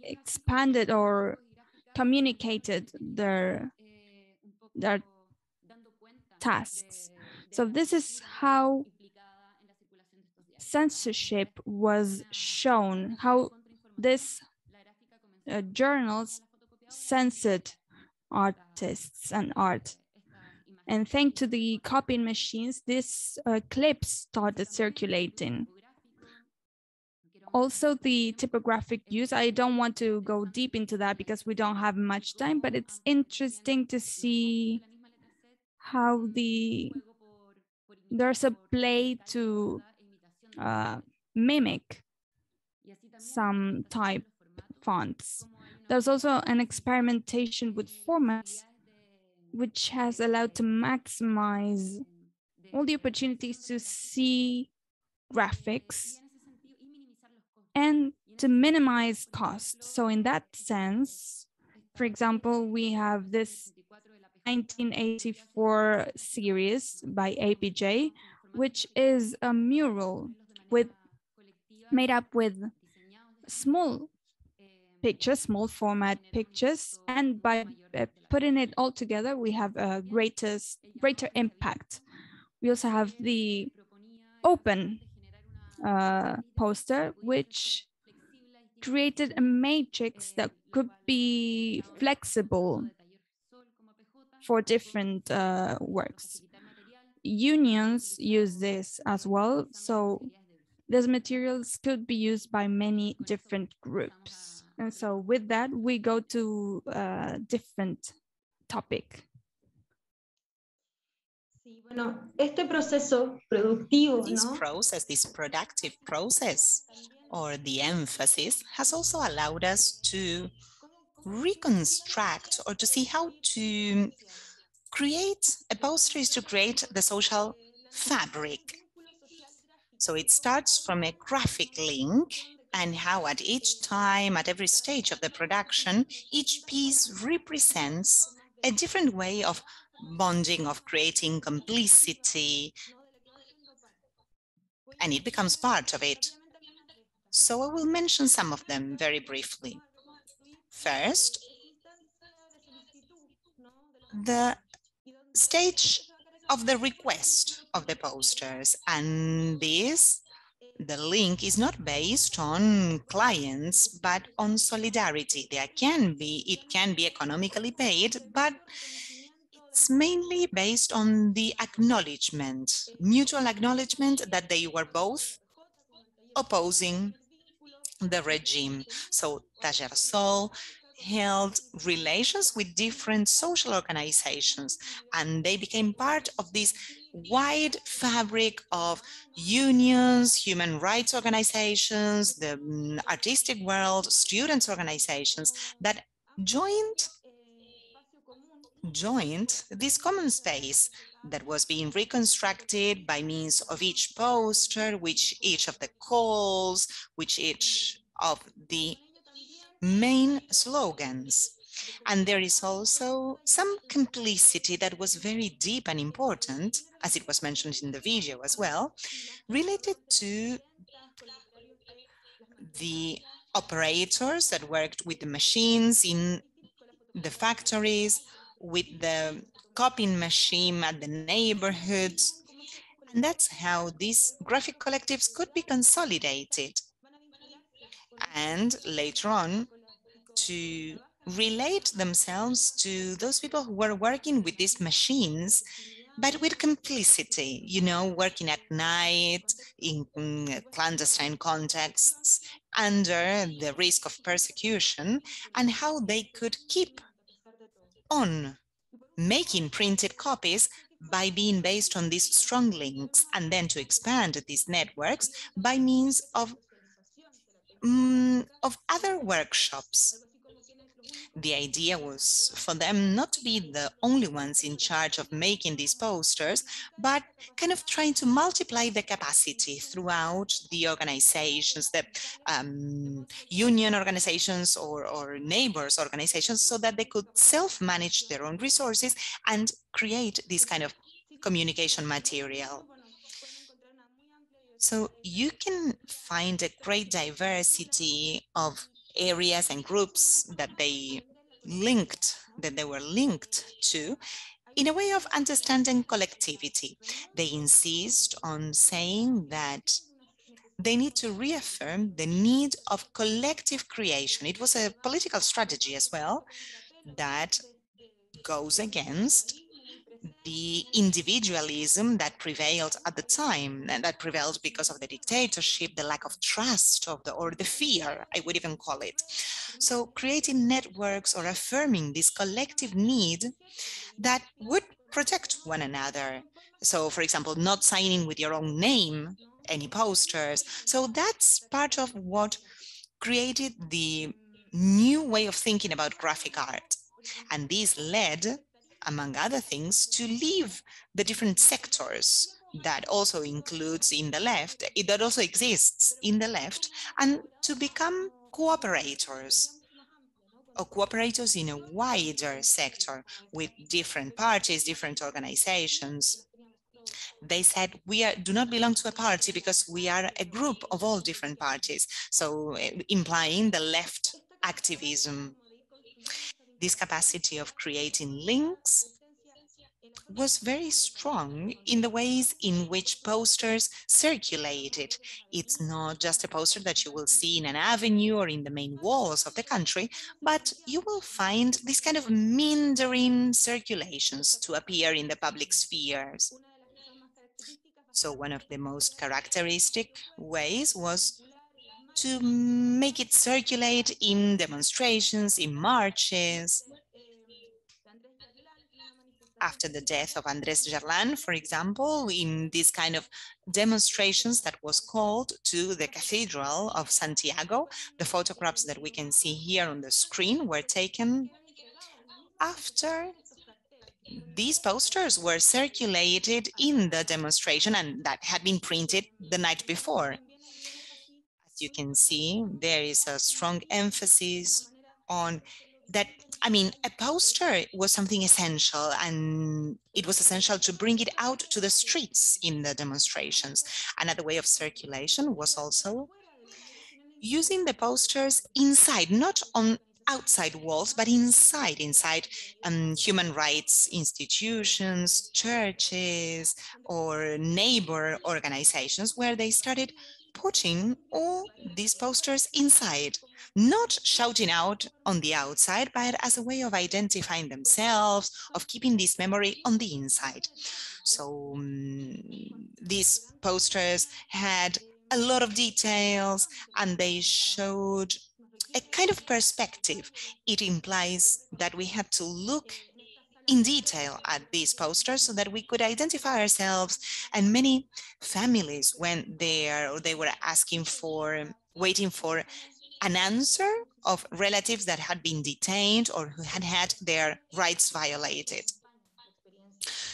expanded or communicated their tasks. So this is how censorship was shown, how this journals censored artists and art. And thanks to the copying machines, these clips started circulating. Also, the typographic use, I don't want to go deep into that because we don't have much time, but it's interesting to see how there's a play to mimic some type fonts. There's also an experimentation with formats which has allowed to maximize all the opportunities to see graphics and to minimize costs. So in that sense, for example, we have this 1984 series by APJ, which is a mural made up with small pictures, small format pictures, and by putting it all together, we have a greater impact. We also have the open poster, which created a matrix that could be flexible for different works. Unions use this as well, so these materials could be used by many different groups. And so with that, we go to a different topic. This process, this productive process, or the emphasis, has also allowed us to reconstruct or to see how to create a poster is to create the social fabric. So it starts from a graphic link and how at each time, at every stage of the production, each piece represents a different way of bonding, of creating complicity, and it becomes part of it. So I will mention some of them very briefly. First, the stage of the request of the posters, and this, the link is not based on clients, but on solidarity. It can be economically paid, but it's mainly based on the acknowledgement, mutual acknowledgement that they were both opposing the regime. So Tagersol held relations with different social organizations, and they became part of this wide fabric of unions, human rights organizations, the artistic world, students' organizations that joined this common space that was being reconstructed by means of each poster, which each of the calls, which each of the main slogans. And there is also some complicity that was very deep and important, as it was mentioned in the video as well, related to the operators that worked with the machines in the factories, with the copying machine at the neighborhoods. And that's how these graphic collectives could be consolidated. And later on, to relate themselves to those people who were working with these machines, but with complicity, you know, working at night in clandestine contexts under the risk of persecution, and how they could keep on making printed copies by being based on these strong links, and then to expand these networks by means of other workshops. The idea was for them not to be the only ones in charge of making these posters, but kind of trying to multiply the capacity throughout the organizations, the union organizations or neighbors organizations, so that they could self-manage their own resources and create this kind of communication material. So you can find a great diversity of areas and groups that they were linked to in a way of understanding collectivity. They insist on saying that they need to reaffirm the need of collective creation. It was a political strategy as well that goes against the individualism that prevailed at the time, and that prevailed because of the dictatorship, the lack of trust or the fear, I would even call it. So creating networks or affirming this collective need that would protect one another. So for example, not signing with your own name any posters. So that's part of what created the new way of thinking about graphic art. And this led, among other things, to leave the different sectors that also includes in the left, that also exists in the left, and to become cooperators, or cooperators in a wider sector with different parties, different organizations. They said, do not belong to a party because we are a group of all different parties. So implying the left activism. This capacity of creating links was very strong in the ways in which posters circulated. It's not just a poster that you will see in an avenue or in the main walls of the country, but you will find this kind of meandering circulations to appear in the public spheres. So one of the most characteristic ways was to make it circulate in demonstrations, in marches. After the death of Andrés Gerlán, for example, in this kind of demonstrations that was called to the Cathedral of Santiago, the photographs that we can see here on the screen were taken after these posters were circulated in the demonstration and that had been printed the night before. As you can see, there is a strong emphasis on that. I mean, a poster was something essential, and it was essential to bring it out to the streets in the demonstrations. Another way of circulation was also using the posters inside, not on outside walls, but inside human rights institutions, churches, or neighbor organizations, where they started putting all these posters inside, not shouting out on the outside, but as a way of identifying themselves, of keeping this memory on the inside. So these posters had a lot of details, and they showed a kind of perspective. It implies that we had to look in detail at these posters so that we could identify ourselves. And many families went there, or they were waiting for an answer of relatives that had been detained or who had had their rights violated.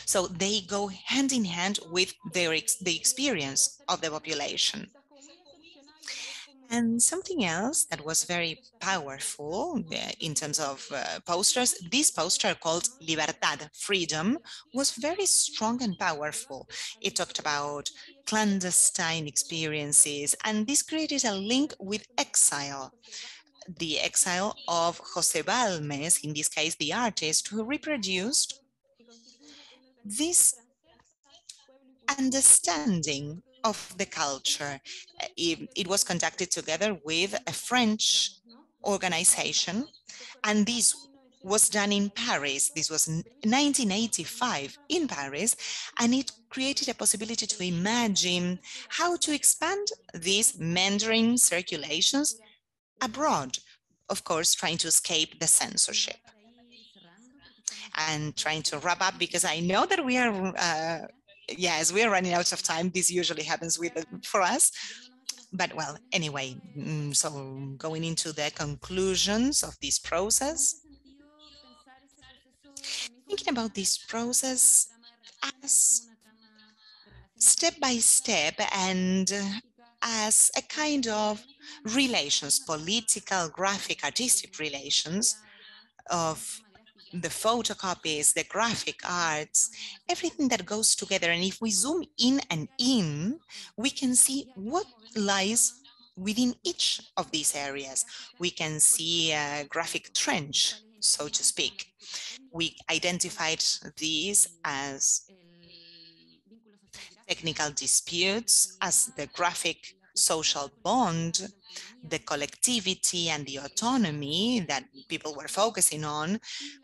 So they go hand in hand with the experience of the population. And something else that was very powerful in terms of posters, this poster called Libertad, freedom, was very strong and powerful. It talked about clandestine experiences, and this created a link with exile. The exile of José Balmes, in this case, the artist who reproduced this understanding of the culture. It was conducted together with a French organization, and this was done in Paris. This was 1985 in Paris, and it created a possibility to imagine how to expand these Mandarin circulations abroad, of course, trying to escape the censorship. And trying to wrap up, because I know that we are yes, we are running out of time. This usually happens for us. But well, anyway, so going into the conclusions of this process, thinking about this process as step by step and as a kind of relations, political, graphic, artistic relations of the photocopies, the graphic arts, everything that goes together. And if we zoom in and in, we can see what lies within each of these areas. We can see a graphic trench, so to speak. We identified these as technical disputes, as the graphic social bond, the collectivity and the autonomy that people were focusing on,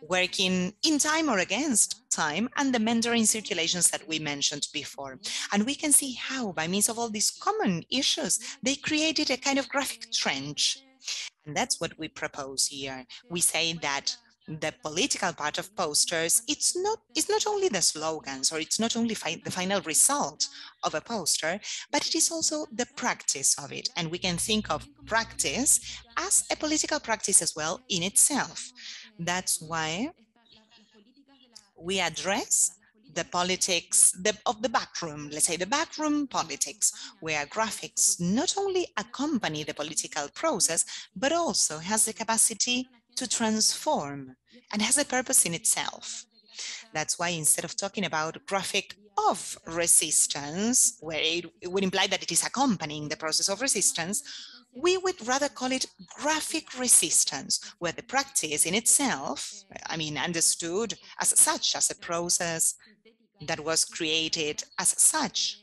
working in time or against time, and the mentoring circulations that we mentioned before. And we can see how, by means of all these common issues, they created a kind of graphic trench. And that's what we propose here. We say that the political part of posters, it's not only the slogans, or it's not only the final result of a poster, but it is also the practice of it. And we can think of practice as a political practice as well in itself. That's why we address the politics of the backroom, let's say the backroom politics, where graphics not only accompany the political process, but also has the capacity to transform and has a purpose in itself. That's why instead of talking about graphic of resistance, where it would imply that it is accompanying the process of resistance, we would rather call it graphic resistance, where the practice in itself, I mean, understood as such, as a process that was created as such,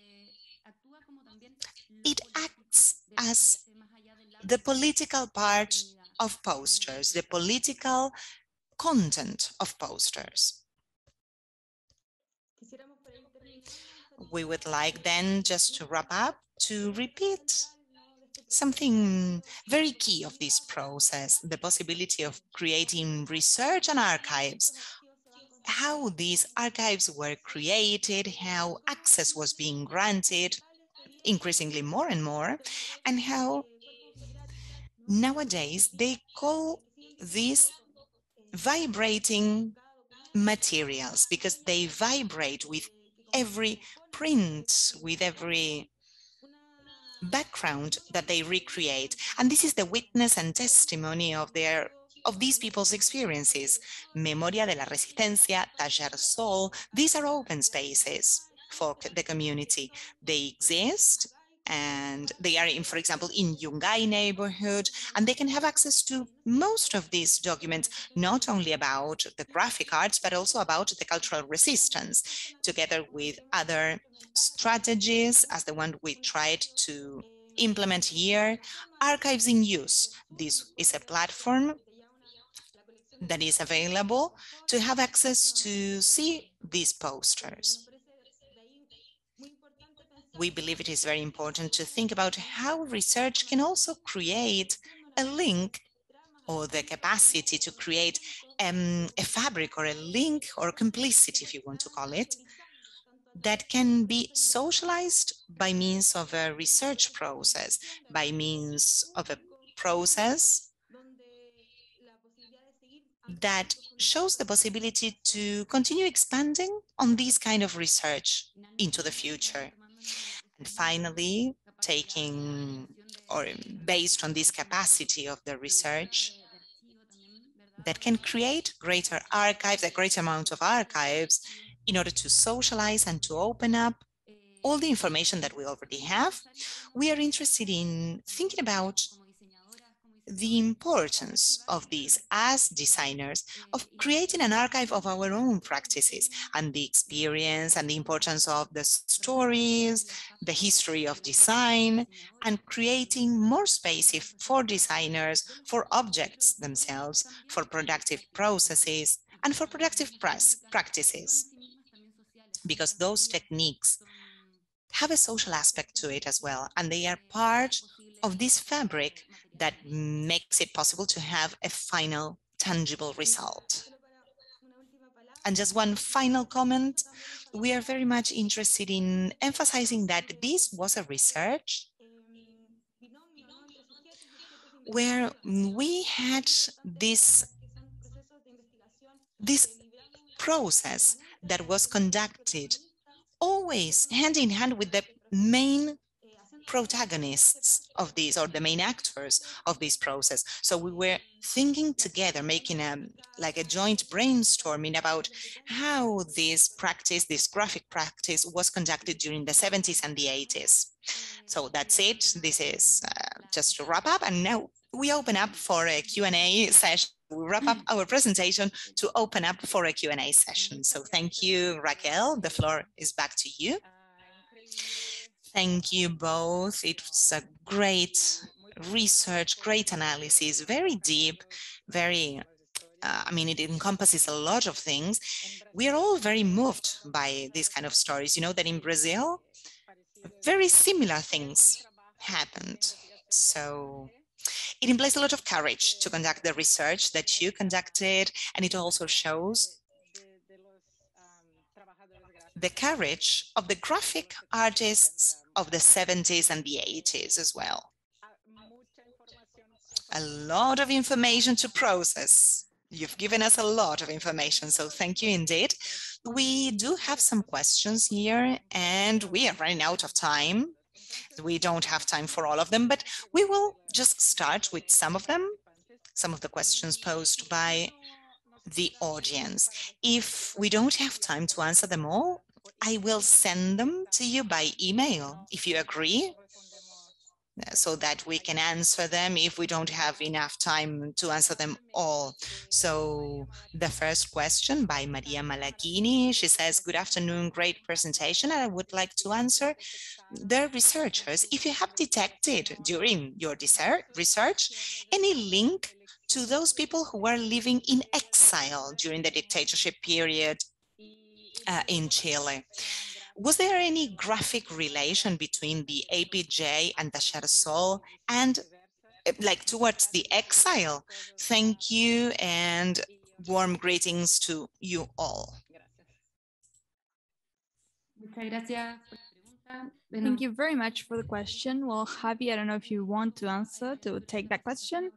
it acts as the political part of posters, the political content of posters. We would like then, just to wrap up, to repeat something very key of this process, the possibility of creating research and archives, how these archives were created, how access was being granted, increasingly more and more, and how nowadays they call these vibrating materials, because they vibrate with every print, with every background that they recreate. And this is the witness and testimony of these people's experiences. Memoria de la Resistencia, Taller Sol, these are open spaces for the community. They exist, and they are in, for example, in Yungay neighborhood, and they can have access to most of these documents, not only about the graphic arts, but also about the cultural resistance, together with other strategies as the one we tried to implement here. Archives in Use. This is a platform that is available to have access to see these posters. We believe it is very important to think about how research can also create a link, or the capacity to create a fabric or a link or complicity, if you want to call it, that can be socialized by means of a research process, by means of a process that shows the possibility to continue expanding on this kind of research into the future. And finally, taking, or based on this capacity of the research, that can create greater archives, a greater amount of archives, in order to socialize and to open up all the information that we already have. We are interested in thinking about the importance of this as designers, of creating an archive of our own practices and the experience and the importance of the stories, the history of design, and creating more space for designers, for objects themselves, for productive processes, and for productive practices. Because those techniques have a social aspect to it as well, and they are part of this fabric that makes it possible to have a final tangible result. And just one final comment, we are very much interested in emphasizing that this was a research where we had this process that was conducted always hand in hand with the main protagonists of this, or the main actors of this process. So we were thinking together, making like a joint brainstorming about how this practice, this graphic practice, was conducted during the 70s and the 80s. So that's it. This is just to wrap up, and now we open up for a Q&A session. We wrap up our presentation to open up for a Q&A session. So thank you, Raquel. The floor is back to you. Thank you both. It's a great research, great analysis, very deep, very, I mean, it encompasses a lot of things. We are all very moved by these kind of stories. You know that in Brazil, very similar things happened. So it implies a lot of courage to conduct the research that you conducted, and it also shows the courage of the graphic artists of the 70s and the 80s as well. A lot of information to process. You've given us a lot of information, so thank you indeed. We do have some questions here, and we are running out of time. We don't have time for all of them, but we will just start with some of them, some of the questions posed by the audience. If we don't have time to answer them all, I will send them to you by email, if you agree, so that we can answer them if we don't have enough time to answer them all. So the first question by Maria Malaghini, she says, good afternoon, great presentation. And I would like to answer the researchers if you have detected during your research any link to those people who were living in exile during the dictatorship period in Chile. Was there any graphic relation between the APJ and the Charsol and like towards the exile? Thank you and warm greetings to you all. Thank you very much for the question. Well, Javi, I don't know if you want to answer, to take that question.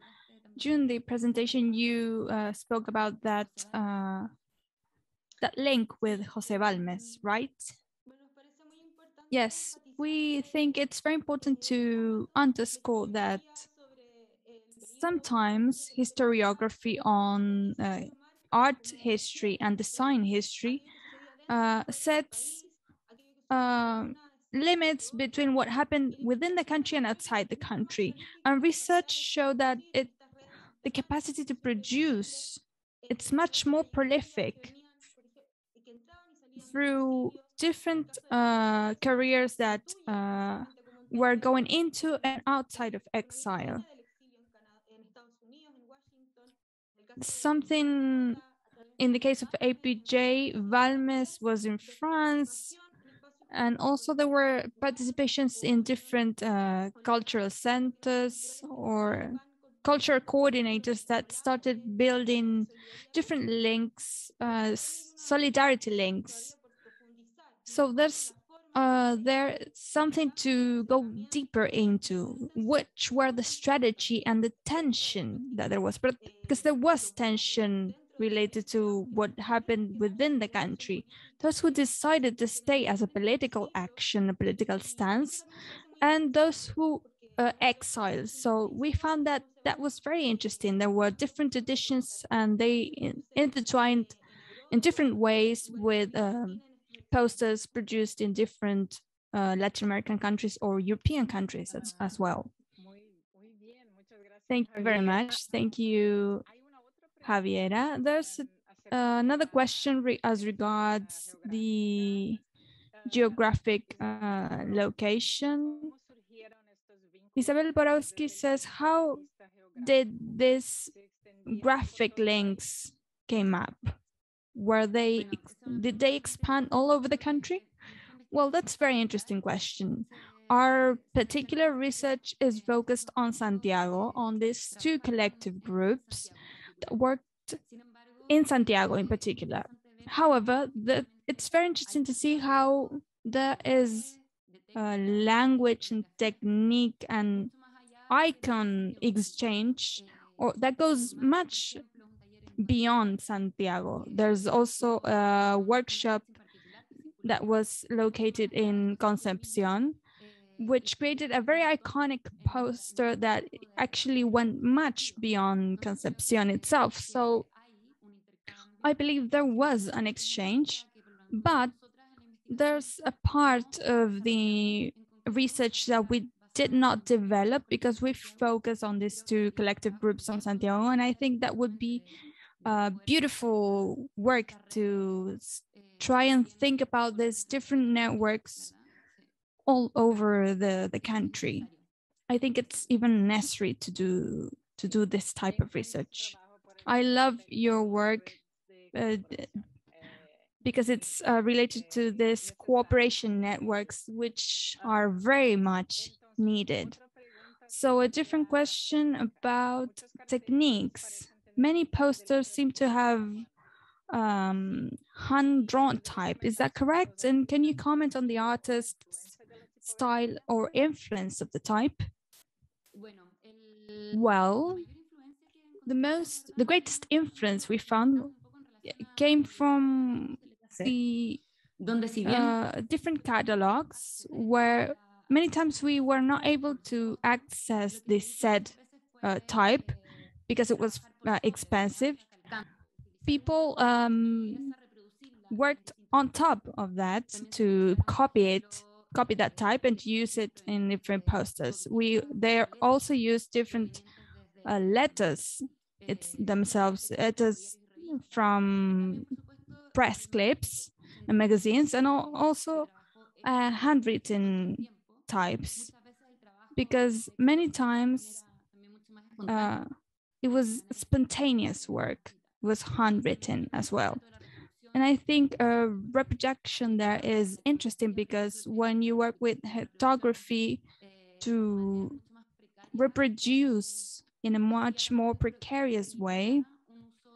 During the presentation, you spoke about that that link with Jose Balmes, right? Yes, we think it's very important to underscore that sometimes historiography on art history and design history sets limits between what happened within the country and outside the country. And research show that the capacity to produce, it's much more prolific through different careers that were going into and outside of exile. Something in the case of APJ, Balmes was in France, and also there were participations in different cultural centers or cultural coordinators that started building different links, solidarity links. So there's something to go deeper into, which were the strategy and the tension that there was, but because there was tension related to what happened within the country. Those who decided to stay as a political action, a political stance, and those who exiled. So we found that that was very interesting. There were different editions and they intertwined in different ways with posters produced in different Latin American countries or European countries as well. Thank you very much. Thank you, Javiera. There's another question as regards the geographic location. Isabel Borowski says, how did these graphic links came up? Did they expand all over the country? Well, that's a very interesting question. Our particular research is focused on Santiago, on these two collective groups that worked in Santiago in particular. However, it's very interesting to see how there is language and technique and icon exchange, or that goes much beyond Santiago. There's also a workshop that was located in Concepcion which created a very iconic poster that actually went much beyond Concepcion itself. So I believe there was an exchange, but there's a part of the research that we did not develop because we focus on these two collective groups on Santiago. And I think that would be beautiful work to try and think about these different networks all over the country. I think it's even necessary to do this type of research. I love your work because it's related to these cooperation networks, which are very much needed. So a different question about techniques. Many posters seem to have hand-drawn type. Is that correct? And can you comment on the artist's style or influence of the type? Well, the greatest influence we found came from the different catalogs, where many times we were not able to access the said type because it was expensive. People worked on top of that to copy that type and use it in different posters. They also use different letters themselves, letters from press clips and magazines, and also handwritten types, because many times it was spontaneous work, it was handwritten as well. And I think a reproduction there is interesting because when you work with photography to reproduce in a much more precarious way,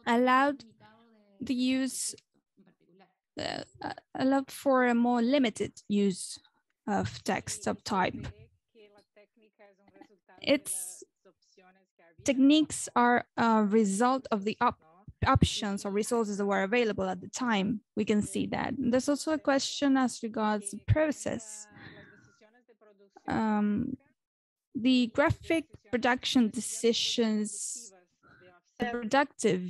allowed the use, allowed for a more limited use of text of type. Its techniques are a result of the options or resources that were available at the time. We can see that. There's also a question as regards the process. The graphic production decisions, the productive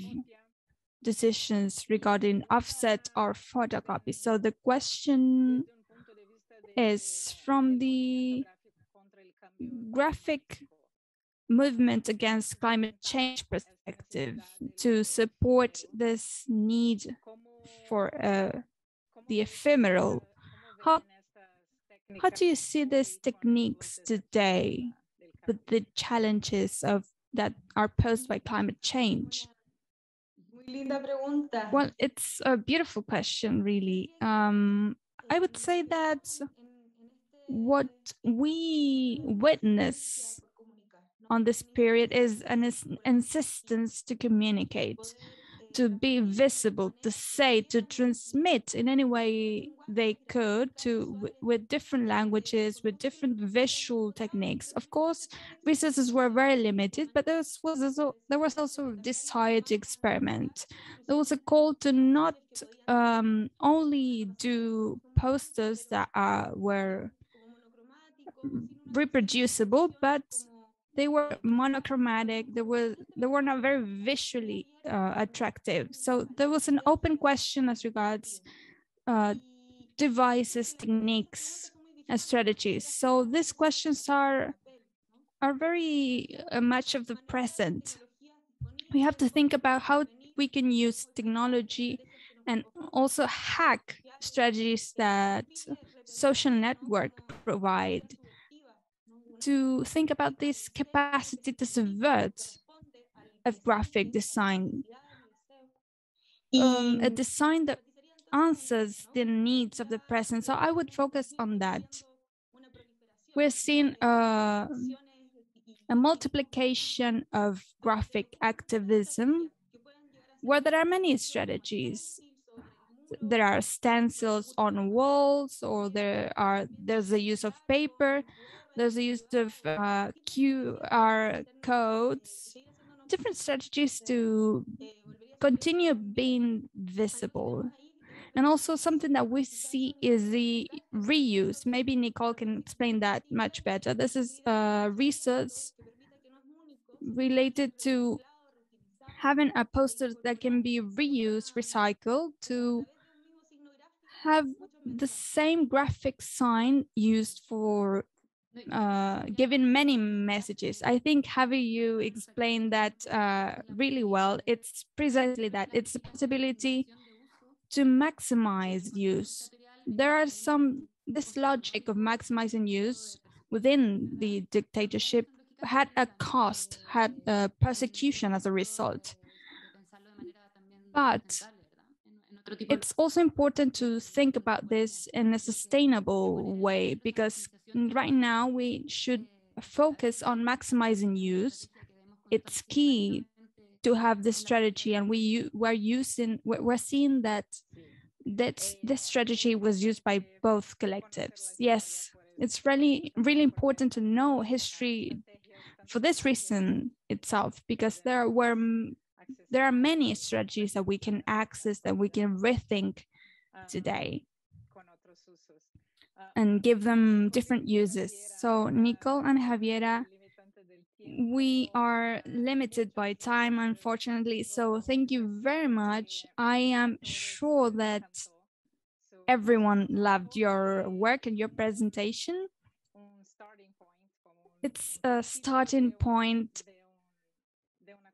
decisions regarding offset or photocopy. So the question is, from the graphic movement against climate change perspective, to support this need for the ephemeral, how do you see these techniques today with the challenges that are posed by climate change? Well, it's a beautiful question, really. I would say that what we witness on this period is an insistence to communicate, to be visible, to say, to transmit in any way they could, with different languages, with different visual techniques. Of course, resources were very limited, but there was also a desire to experiment. There was a call to not only do posters that were reproducible, but they were monochromatic. They were not very visually attractive. So there was an open question as regards devices, techniques, and strategies. So these questions are very much of the present. We have to think about how we can use technology and also hack strategies that social network provide, to think about this capacity to subvert of graphic design, a design that answers the needs of the present. So I would focus on that. We're seeing a multiplication of graphic activism where there are many strategies. There are stencils on walls, or there's the use of paper, there's the use of QR codes, different strategies to continue being visible. And also something that we see is the reuse. Maybe Nicole can explain that much better. This is research related to having a poster that can be reused, recycled, to have the same graphic sign used for giving many messages. I think Javi, you explained that really well. It's precisely that. It's the possibility to maximize use. There are this logic of maximizing use within the dictatorship had a cost, had persecution as a result. But it's also important to think about this in a sustainable way, because right now we should focus on maximizing use. It's key to have this strategy, and we're seeing that this strategy was used by both collectives. Yes, it's really important to know history for this reason itself, because there are many strategies that we can access, that we can rethink today and give them different uses. So Nicole and Javiera, we are limited by time, unfortunately. So thank you very much. I am sure that everyone loved your work and your presentation. It's a starting point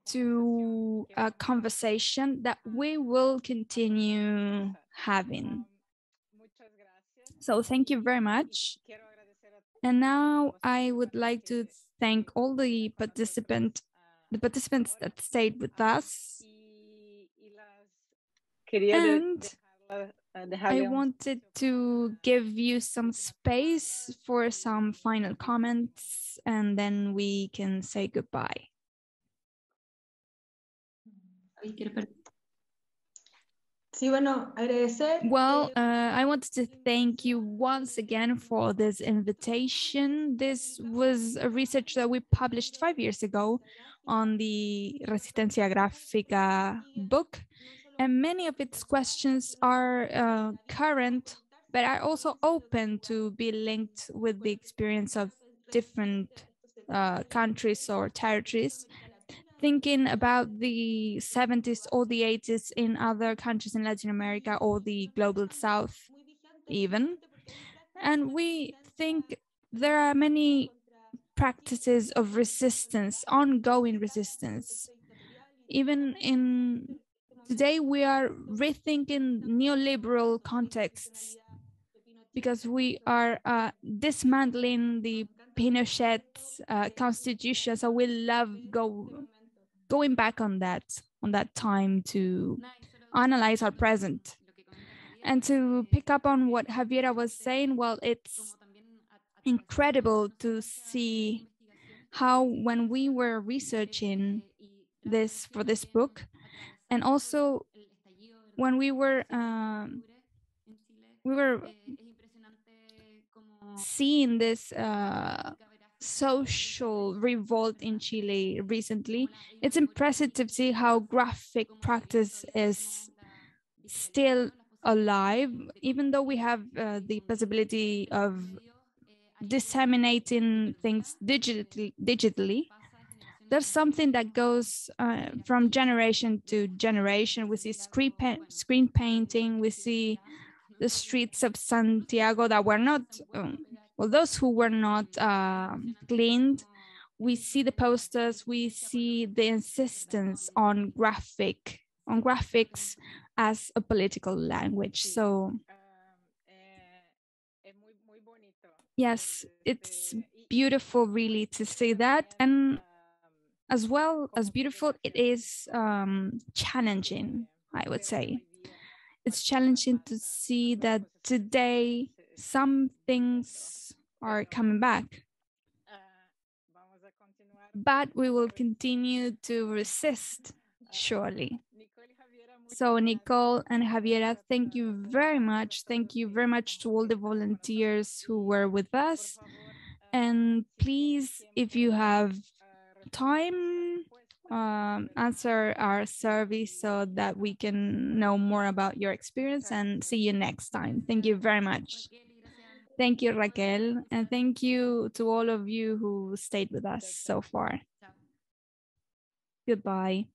to a conversation that we will continue having. So thank you very much. And now I would like to thank all the participants that stayed with us. And I wanted to give you some space for some final comments, and then we can say goodbye. Well, I wanted to thank you once again for this invitation. This was a research that we published 5 years ago on the Resistencia Gráfica book, and many of its questions are current, but are also open to be linked with the experience of different countries or territories. Thinking about the 70s or the 80s in other countries in Latin America or the global South even. And we think there are many practices of resistance, ongoing resistance. Even in today, we are rethinking neoliberal contexts, because we are dismantling the Pinochet constitution. So we love going back on that time to analyze our present. And to pick up on what Javiera was saying, well, it's incredible to see how when we were researching this for this book, and also when we were seeing this social revolt in Chile recently, it's impressive to see how graphic practice is still alive, even though we have the possibility of disseminating things digitally. There's something that goes from generation to generation. We see screen painting, we see the streets of Santiago that were not, well, those who were not cleaned. We see the posters, we see the insistence on graphics as a political language. So yes, it's beautiful really to see that. And as well as beautiful, it is challenging, I would say. It's challenging to see that today some things are coming back, but we will continue to resist, surely. So Nicole and Javiera, thank you very much. Thank you very much to all the volunteers who were with us. And please, if you have time, answer our survey so that we can know more about your experience, and see you next time. Thank you very much. Thank you, Raquel, and thank you to all of you who stayed with us so far. Goodbye.